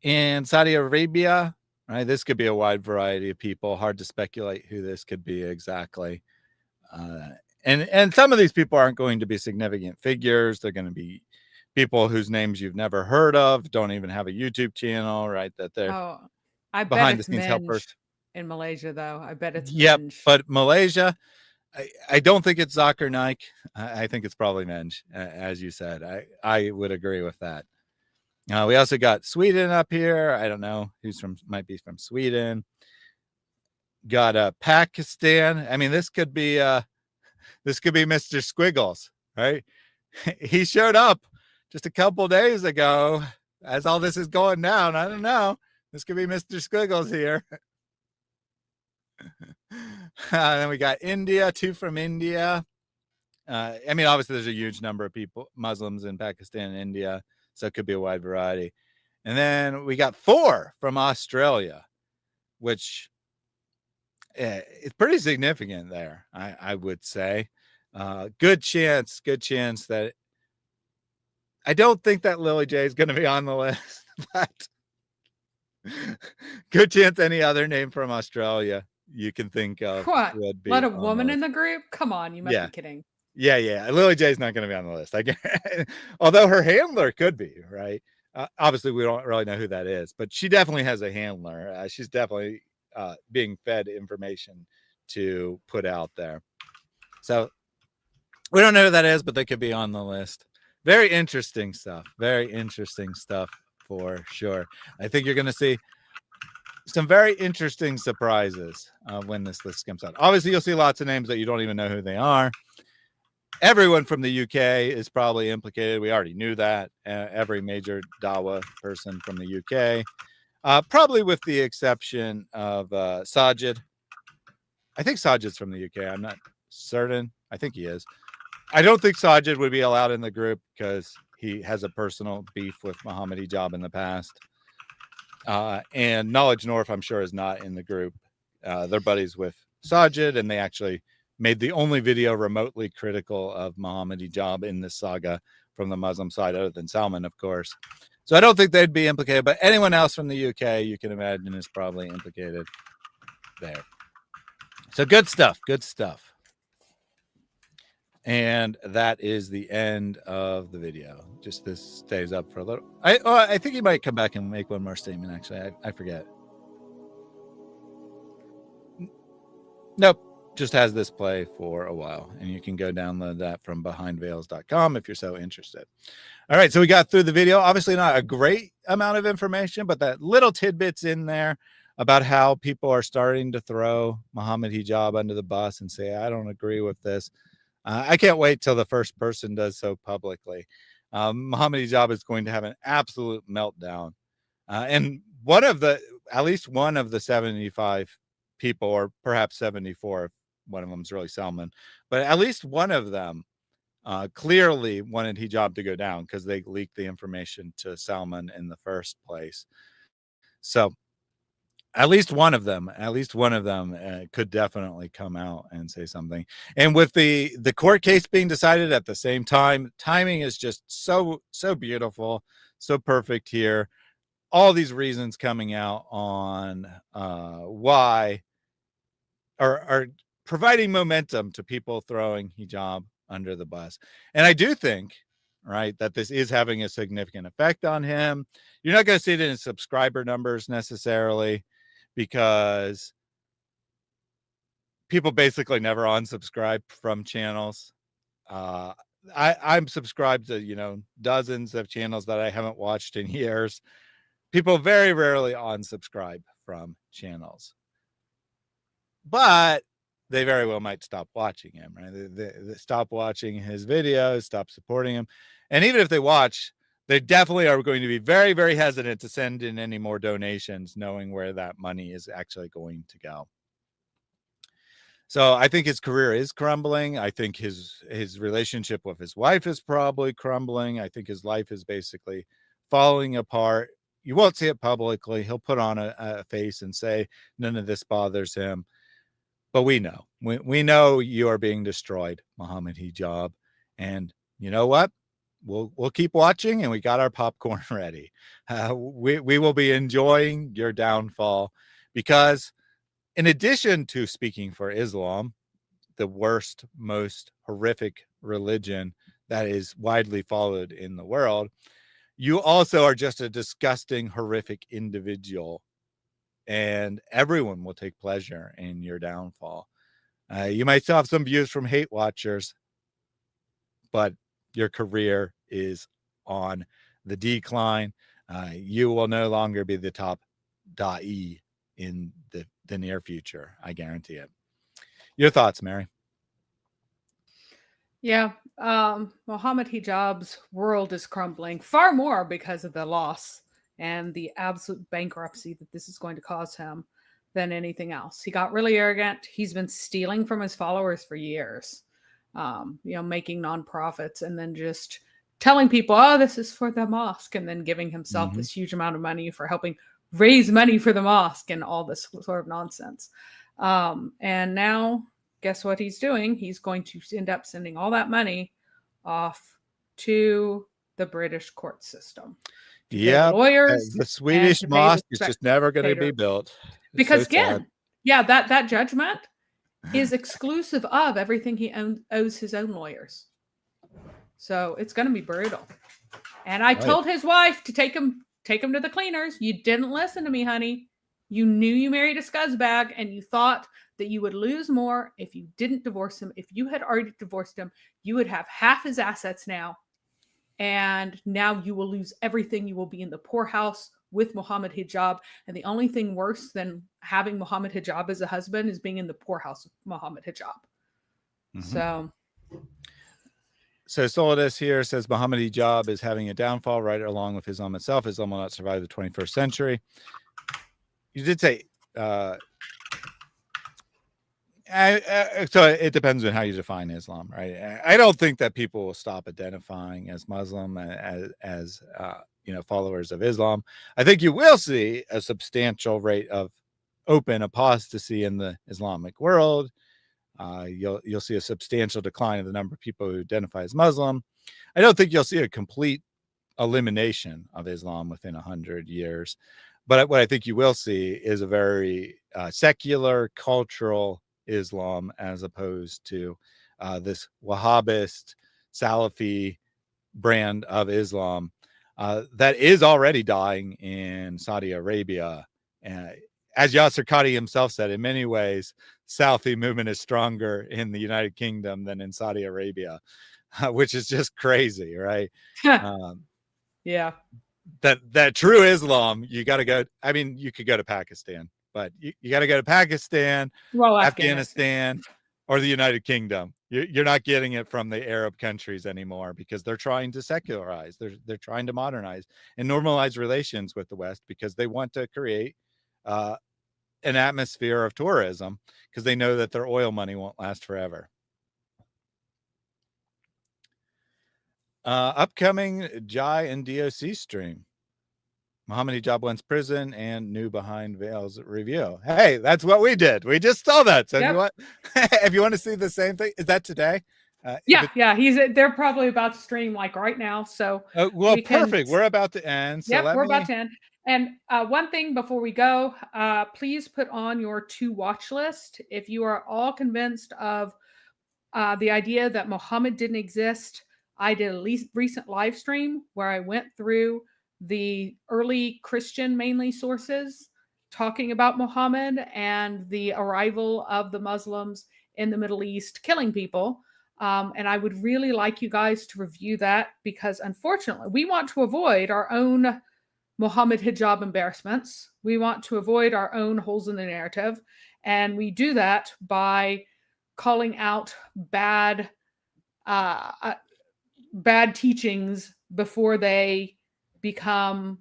and Saudi Arabia, right? This could be a wide variety of people. Hard to speculate who this could be exactly. And some of these people aren't going to be significant figures. They're going to be people whose names you've never heard of, don't even have a YouTube channel, right? That they're I bet behind the it's scenes helpers. In Malaysia, though. I bet it's Minge. But Malaysia, I don't think it's Zakir Naik. I think it's probably Minge, as you said. I would agree with that. We also got Sweden up here. I don't know who's might be from Sweden. Got Pakistan. I mean, this could be Mr. Squiggles, right? He showed up just a couple days ago as all this is going down. I don't know. This could be Mr. Squiggles here. Then we got India, 2 from India. I mean, obviously there's a huge number of people, Muslims in Pakistan and India, so it could be a wide variety. And then we got 4 from Australia, which it's pretty significant there, I would say. Good chance that I don't think that Lily J is going to be on the list, but good chance any other name from Australia you can think of. What? Would be Let a woman in the group? Come on, you must be kidding. Yeah. Lily J is not going to be on the list. Although her handler could be, right? Obviously, we don't really know who that is, but she definitely has a handler. She's definitely being fed information to put out there. So we don't know who that is, but they could be on the list. Very interesting stuff. Very interesting stuff for sure. I think you're going to see some very interesting surprises when this list comes out. Obviously, you'll see lots of names that you don't even know who they are. Everyone from the UK is probably implicated. We already knew that. Every major Dawa person from the UK, probably with the exception of Sajid. I think Sajid's from the UK. I'm not certain. I think he is. I don't think Sajid would be allowed in the group because he has a personal beef with Mohammed Hijab in the past. And Knowledge North, I'm sure, is not in the group. They're buddies with Sajid, and they actually made the only video remotely critical of Mohammed Hijab in this saga from the Muslim side, other than Salman, of course. So I don't think they'd be implicated, but anyone else from the UK, you can imagine, is probably implicated there. So good stuff. And that is the end of the video. Just this stays up for a little. I think he might come back and make one more statement, actually. I forget. Nope. just has this play for a while, and you can go download that from behindveils.com if you're so interested. All right, so we got through the video. Obviously not a great amount of information, but that little tidbits in there about how people are starting to throw Mohammed Hijab under the bus and say, I don't agree with this. I can't wait till the first person does so publicly. Mohammed Hijab is going to have an absolute meltdown. And at least one of the 75 people, or perhaps 74, if one of them is really Salman, but at least one of them clearly wanted Hijab to go down because they leaked the information to Salman in the first place. So at least one of them could definitely come out and say something. And with the court case being decided at the same time, timing is just so beautiful, so perfect here. All these reasons coming out on why are providing momentum to people throwing Hijab under the bus. And I do think, right, that this is having a significant effect on him. You're not going to see it in subscriber numbers necessarily, because people basically never unsubscribe from channels. I'm subscribed to, dozens of channels that I haven't watched in years. People very rarely unsubscribe from channels, but they very well might stop watching him, right? They stop watching his videos, stop supporting him. And even if they watch, they definitely are going to be very, very hesitant to send in any more donations, knowing where that money is actually going to go. So I think his career is crumbling. I think his relationship with his wife is probably crumbling. I think his life is basically falling apart. You won't see it publicly. He'll put on a face and say none of this bothers him. But we know. We know you are being destroyed, Mohammed Hijab. And you know what? We'll keep watching, and we got our popcorn ready. We will be enjoying your downfall, because in addition to speaking for Islam, the worst, most horrific religion that is widely followed in the world, you also are just a disgusting, horrific individual, and everyone will take pleasure in your downfall. You might still have some views from hate watchers, but your career is on the decline. You will no longer be the top da'i in the near future. I guarantee it. Your thoughts, Mary? Yeah, Mohammed Hijab's world is crumbling far more because of the loss and the absolute bankruptcy that this is going to cause him than anything else. He got really arrogant. He's been stealing from his followers for years, making nonprofits and then just telling people, oh, this is for the mosque, and then giving himself this huge amount of money for helping raise money for the mosque and all this sort of nonsense. And now, guess what he's doing? He's going to end up sending all that money off to the British court system. Yeah, lawyers. The Swedish mosque is just never going to be built. Because again, that judgment is exclusive of everything he owes his own lawyers. So it's going to be brutal. And I told his wife to take him to the cleaners. You didn't listen to me, honey. You knew you married a scuzzbag, and you thought that you would lose more if you didn't divorce him. If you had already divorced him, you would have half his assets now. And now you will lose everything. You will be in the poorhouse with Mohammed Hijab. And the only thing worse than having Mohammed Hijab as a husband is being in the poorhouse with Mohammed Hijab. So Solidus here says Mohammed Hijab is having a downfall right along with Islam itself. Islam will not survive the 21st century. You did say, so it depends on how you define Islam, right? I don't think that people will stop identifying as Muslim, as followers of Islam. I think you will see a substantial rate of open apostasy in the Islamic world. You'll see a substantial decline in the number of people who identify as Muslim. I don't think you'll see a complete elimination of Islam within 100 years. But what I think you will see is a very secular, cultural Islam, as opposed to this Wahhabist, Salafi brand of Islam that is already dying in Saudi Arabia, as Yasser Qadi himself said, in many ways, Salafi movement is stronger in the United Kingdom than in Saudi Arabia, which is just crazy, right? Yeah. That true Islam, you got to go. I mean, you could go to Pakistan, but you got to go to Pakistan, Well, Afghanistan, or the United Kingdom. You're not getting it from the Arab countries anymore because they're trying to secularize. They're trying to modernize and normalize relations with the West because they want to create an atmosphere of tourism because they know that their oil money won't last forever. Upcoming Jai and DOC stream. Mohammed Hijab wants prison and new behind veils review. Hey, that's what we did. We just saw that. So if you want to see the same thing, is that today? They're probably about to stream like right now. So perfect. We're about to end. So we're about to end. And one thing before we go, please put on your to watch list if you are all convinced of the idea that Muhammad didn't exist. I did a recent live stream where I went through the early Christian mainly sources talking about Muhammad and the arrival of the Muslims in the Middle East killing people. And I would really like you guys to review that because unfortunately we want to avoid our own Mohammed Hijab embarrassments. We want to avoid our own holes in the narrative. And we do that by calling out bad teachings before they become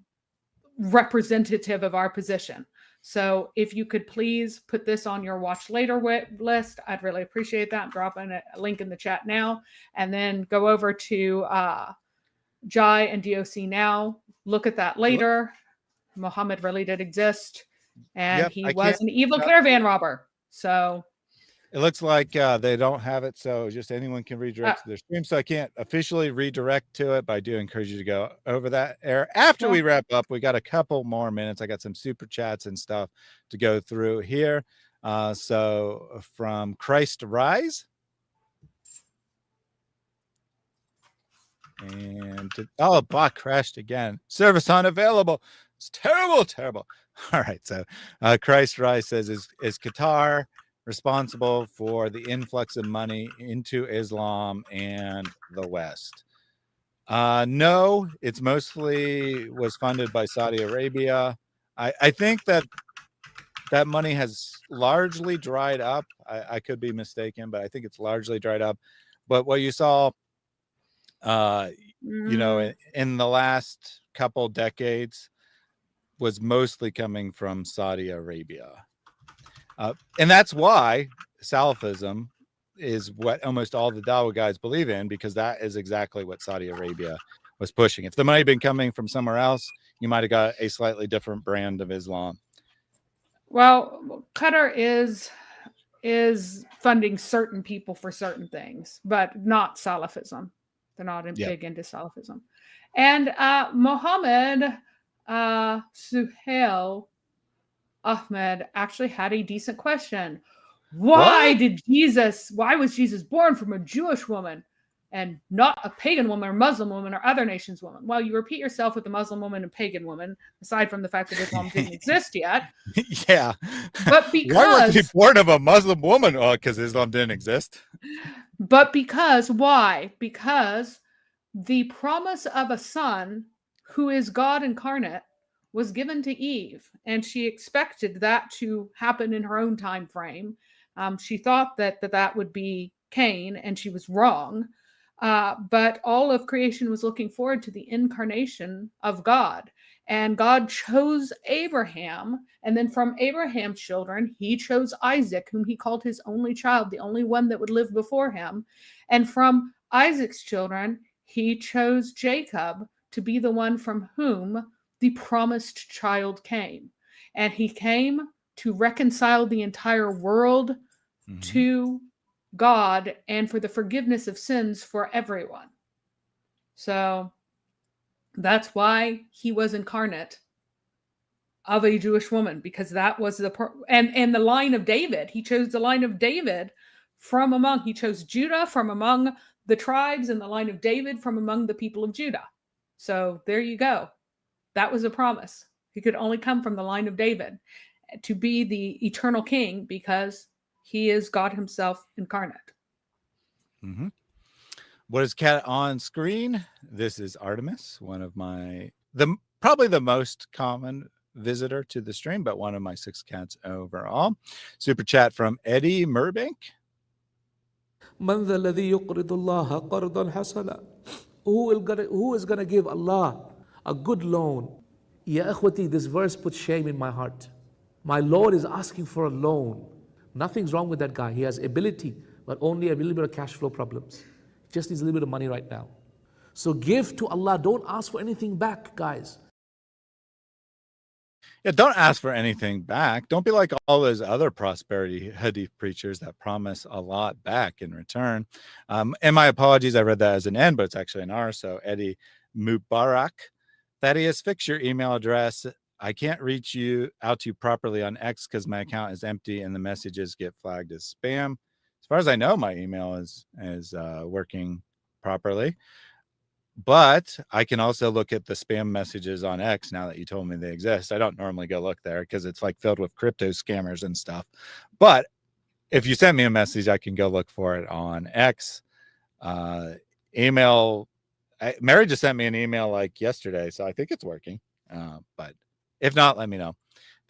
representative of our position. So if you could please put this on your watch later list, I'd really appreciate that. Drop in a link in the chat now, and then go over to Jai and DOC now. Look at that later. Muhammad really did exist, and he was an evil caravan robber. So it looks like they don't have it, so just anyone can redirect to their stream. So I can't officially redirect to it, but I do encourage you to go over that there. After we wrap up, we got a couple more minutes. I got some super chats and stuff to go through here. So from Christ Rise. And bot crashed again. Service unavailable. It's terrible. All right. So Christ Rise says, is Qatar responsible for the influx of money into Islam and the West? No, it's mostly was funded by Saudi Arabia. I think that money has largely dried up. I could be mistaken, but I think it's largely dried up. But what you saw, in the last couple decades was mostly coming from Saudi Arabia. And that's why Salafism is what almost all the Dawa guys believe in, because that is exactly what Saudi Arabia was pushing. If the money had been coming from somewhere else, you might have got a slightly different brand of Islam. Well, Qatar is funding certain people for certain things, but not Salafism. They're not big into Salafism. And Mohammed Suhail Ahmed actually had a decent question. Why was Jesus born from a Jewish woman and not a pagan woman or Muslim woman or other nations' woman? Well, you repeat yourself with the Muslim woman and pagan woman, aside from the fact that Islam didn't exist yet. Yeah. But because why was he born of a Muslim woman? Oh, because Islam didn't exist. But why? Because the promise of a son who is God incarnate was given to Eve, and she expected that to happen in her own time frame. She thought that would be Cain, and she was wrong. But all of creation was looking forward to the incarnation of God. And God chose Abraham, and then from Abraham's children, he chose Isaac, whom he called his only child, the only one that would live before him. And from Isaac's children, he chose Jacob to be the one from whom the promised child came. And he came to reconcile the entire world to God and for the forgiveness of sins for everyone. So that's why he was incarnate of a Jewish woman, because that was and the line of David. He chose the line of David he chose Judah from among the tribes, and the line of David from among the people of Judah. So there you go. That was a promise. He could only come from the line of David. to be the eternal king because he is God himself incarnate. Mm-hmm. What is cat on screen? This is Artemis, one of my probably the most common visitor to the stream, but one of my 6 cats overall. Super chat from Eddie Merbank. من ذا الذي يقرض الله قرضا حسنا? Who is going to give Allah a good loan? Ya akhwati, this verse puts shame in my heart. My Lord is asking for a loan. Nothing's wrong with that guy. He has ability, but only a little bit of cash flow problems. He just needs a little bit of money right now. So give to Allah. Don't ask for anything back, guys. Yeah, don't ask for anything back. Don't be like all those other prosperity hadith preachers that promise a lot back in return. And my apologies, I read that as an N, but it's actually an R. So Eddie Mubarak. Thaddeus, fix your email address. I can't reach you out to you properly on X because my account is empty and the messages get flagged as spam. As far as I know, my email is working properly. But I can also look at the spam messages on X now that you told me they exist. I don't normally go look there because it's like filled with crypto scammers and stuff. But if you send me a message, I can go look for it on X. Email. Mary just sent me an email like yesterday, so I think it's working. But if not, let me know.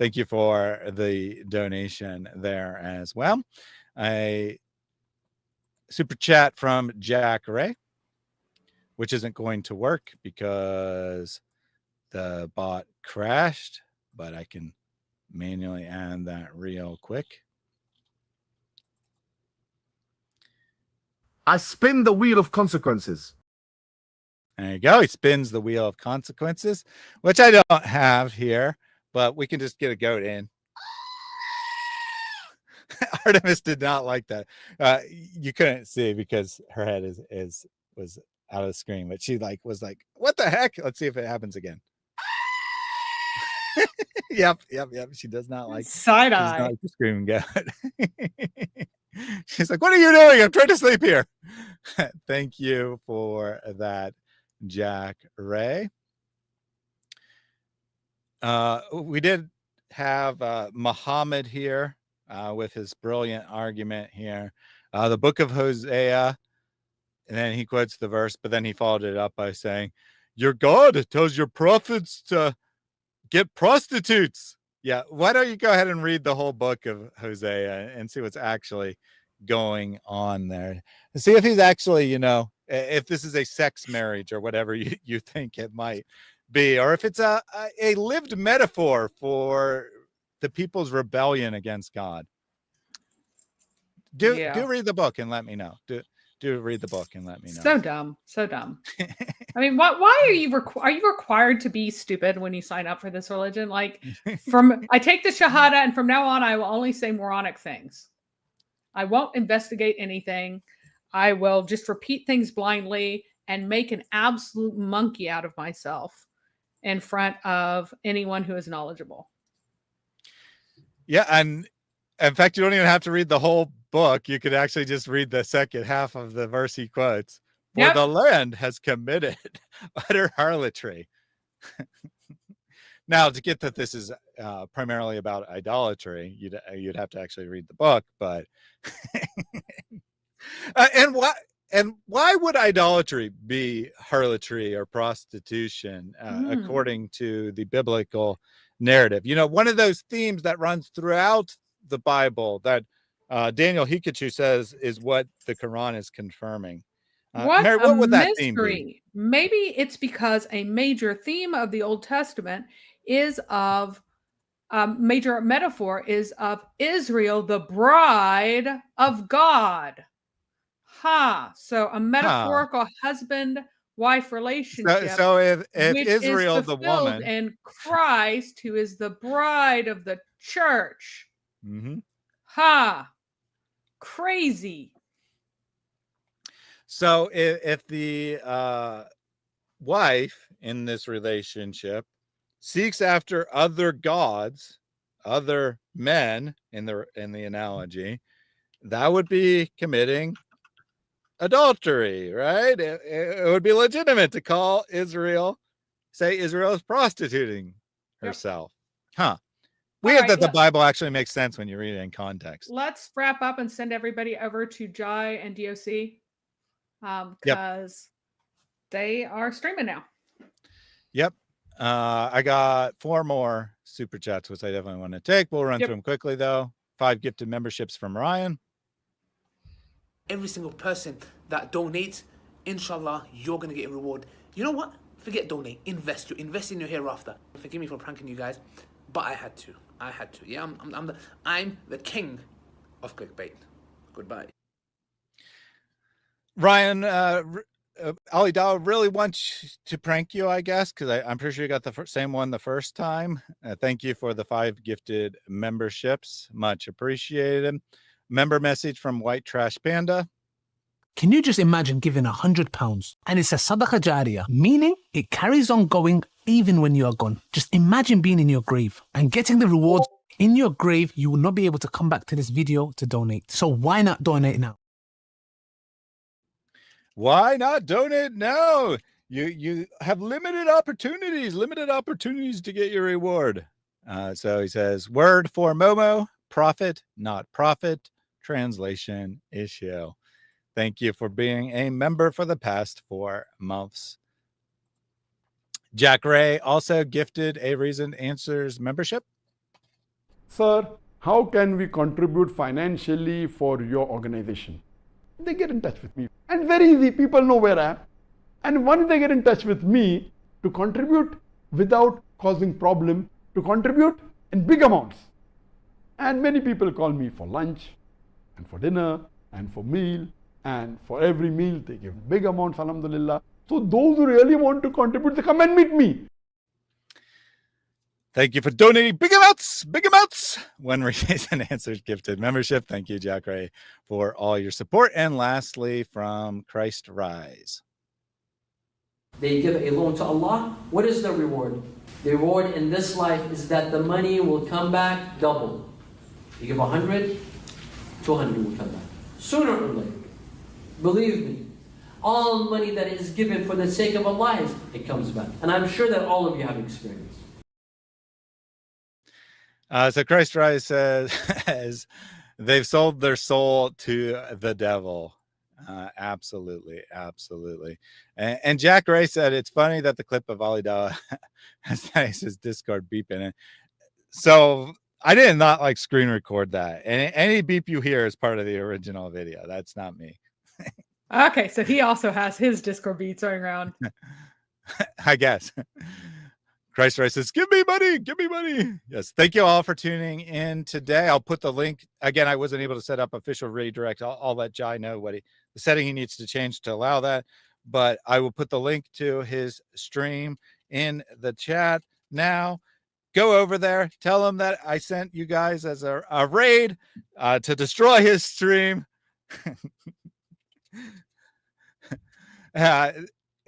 Thank you for the donation there as well. A super chat from Jack Ray, which isn't going to work because the bot crashed, but I can manually add that real quick. I spin the wheel of consequences. There you go. He spins the wheel of consequences, which I don't have here, but we can just get a goat in. Artemis did not like that. You couldn't see because her head was out of the screen, but she was like, what the heck? Let's see if it happens again. Yep. She does not like side eye. Like the screaming goat. She's like, what are you doing? I'm trying to sleep here. Thank you for that, Jack Ray. We did have Mohammed here with his brilliant argument here. The book of Hosea, and then he quotes the verse, but then he followed it up by saying, your God tells your prophets to get prostitutes. Yeah, why don't you go ahead and read the whole book of Hosea and see what's actually going on there. And see if he's actually, if this is a sex marriage or whatever you think it might be, or if it's a lived metaphor for the people's rebellion against God. Do read the book and let me know. Do read the book and let me know. So dumb. I mean, why are you required to be stupid when you sign up for this religion? Like, I take the Shahada, and from now on, I will only say moronic things. I won't investigate anything. I will just repeat things blindly and make an absolute monkey out of myself in front of anyone who is knowledgeable. Yeah, and in fact, you don't even have to read the whole book. You could actually just read the second half of the verse he quotes. For the land has committed utter harlotry. Now, to get that this is primarily about idolatry, you'd have to actually read the book. But and why would idolatry be harlotry or prostitution according to the biblical narrative? One of those themes that runs throughout the Bible that Daniel Hikachu says is what the Quran is confirming. Mary, what would that theme be? Maybe it's because a major theme of the Old Testament is of major metaphor is of Israel, the bride of God. So a metaphorical husband-wife relationship. So if Israel, the woman, and Christ, who is the bride of the church. Mm-hmm. Crazy. So if the wife in this relationship seeks after other gods, other men in the analogy, that would be committing adultery, right? It would be legitimate to say Israel is prostituting herself. Weird right, that the Bible actually makes sense when you read it in context. let's wrap up and send everybody over to Jai and DOC because they are streaming now. Yep. I got 4 more super chats, which I definitely want to take. We'll run through them quickly, though. 5 gifted memberships from Ryan. Every single person that donates, inshallah, you're going to get a reward. You know what? Forget donate. Invest. You invest in your hereafter. Forgive me for pranking you guys, but I had to. Yeah, I'm the king of clickbait. Goodbye. Ryan, Ali Dawa really wants to prank you, I guess, because I'm pretty sure you got the same one the first time. Thank you for the 5 gifted memberships. Much appreciated. Member message from White Trash Panda. Can you just imagine giving £100 and it's a sadaqah jariyah, meaning it carries on going even when you are gone? Just imagine being in your grave and getting the rewards in your grave. You will not be able to come back to this video to donate. So why not donate now? Why not donate now? You have limited opportunities to get your reward. So he says, word for Momo, profit, not profit. Translation issue. Thank you for being a member for the past 4 months. Jack Ray also gifted a Reasoned Answers membership. Sir, how can we contribute financially for your organization? They get in touch with me. And very easy, people know where I am. And once they get in touch with me to contribute without causing problem, to contribute in big amounts. And many people call me for lunch and for dinner and for meal. And for every meal, they give big amounts, alhamdulillah. So those who really want to contribute, they come and meet me. Thank you for donating big amounts. When Reasoned Answers gifted membership. Thank you, Jack Ray, for all your support. And lastly, from Christ Rise. They give a loan to Allah. What is the reward? The reward in this life is that the money will come back double. You give 100, 200 will come back. Sooner or later. Believe me, all money that is given for the sake of Allah, it comes back. And I'm sure that all of you have experience. So Christ Rise says, they've sold their soul to the devil. Absolutely. And Jack Ray said, it's funny that the clip of Ali Dawa has his Discord beep in it. So I did not like screen record that. And any beep you hear is part of the original video. That's not me. Okay, so he also has his Discord beats going around. I guess. Christ Rise says, give me money. Yes. Thank you all for tuning in today. I'll put the link. Again, I wasn't able to set up official redirect. I'll let Jai know what the setting he needs to change to allow that. But I will put the link to his stream in the chat now. Go over there. Tell him that I sent you guys as a raid to destroy his stream.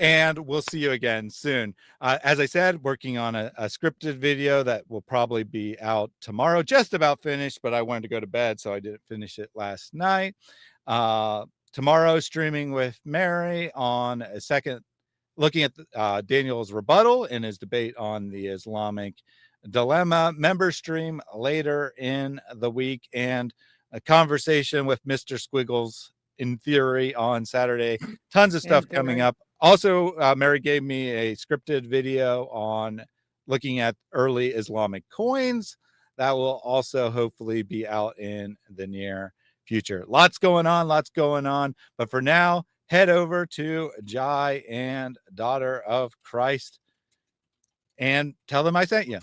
And we'll see you again soon. As I said, working on a scripted video that will probably be out tomorrow, just about finished, but I wanted to go to bed, so I didn't finish it last night. Tomorrow, streaming with Mary on a second, looking at Daniel's rebuttal in his debate on the Islamic dilemma. Member stream later in the week, and a conversation with Mr. Squiggles in theory on Saturday. Tons of stuff coming up. Also, Mary gave me a scripted video on looking at early Islamic coins that will also hopefully be out in the near future. Lots going on. But for now, head over to Jai and Daughter of Christ and tell them I sent you.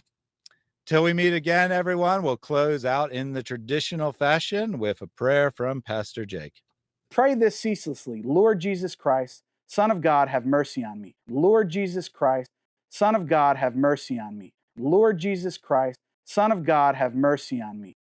Till we meet again, everyone, we'll close out in the traditional fashion with a prayer from Pastor Jake. Pray this ceaselessly. Lord Jesus Christ, Son of God, have mercy on me. Lord Jesus Christ, Son of God, have mercy on me. Lord Jesus Christ, Son of God, have mercy on me.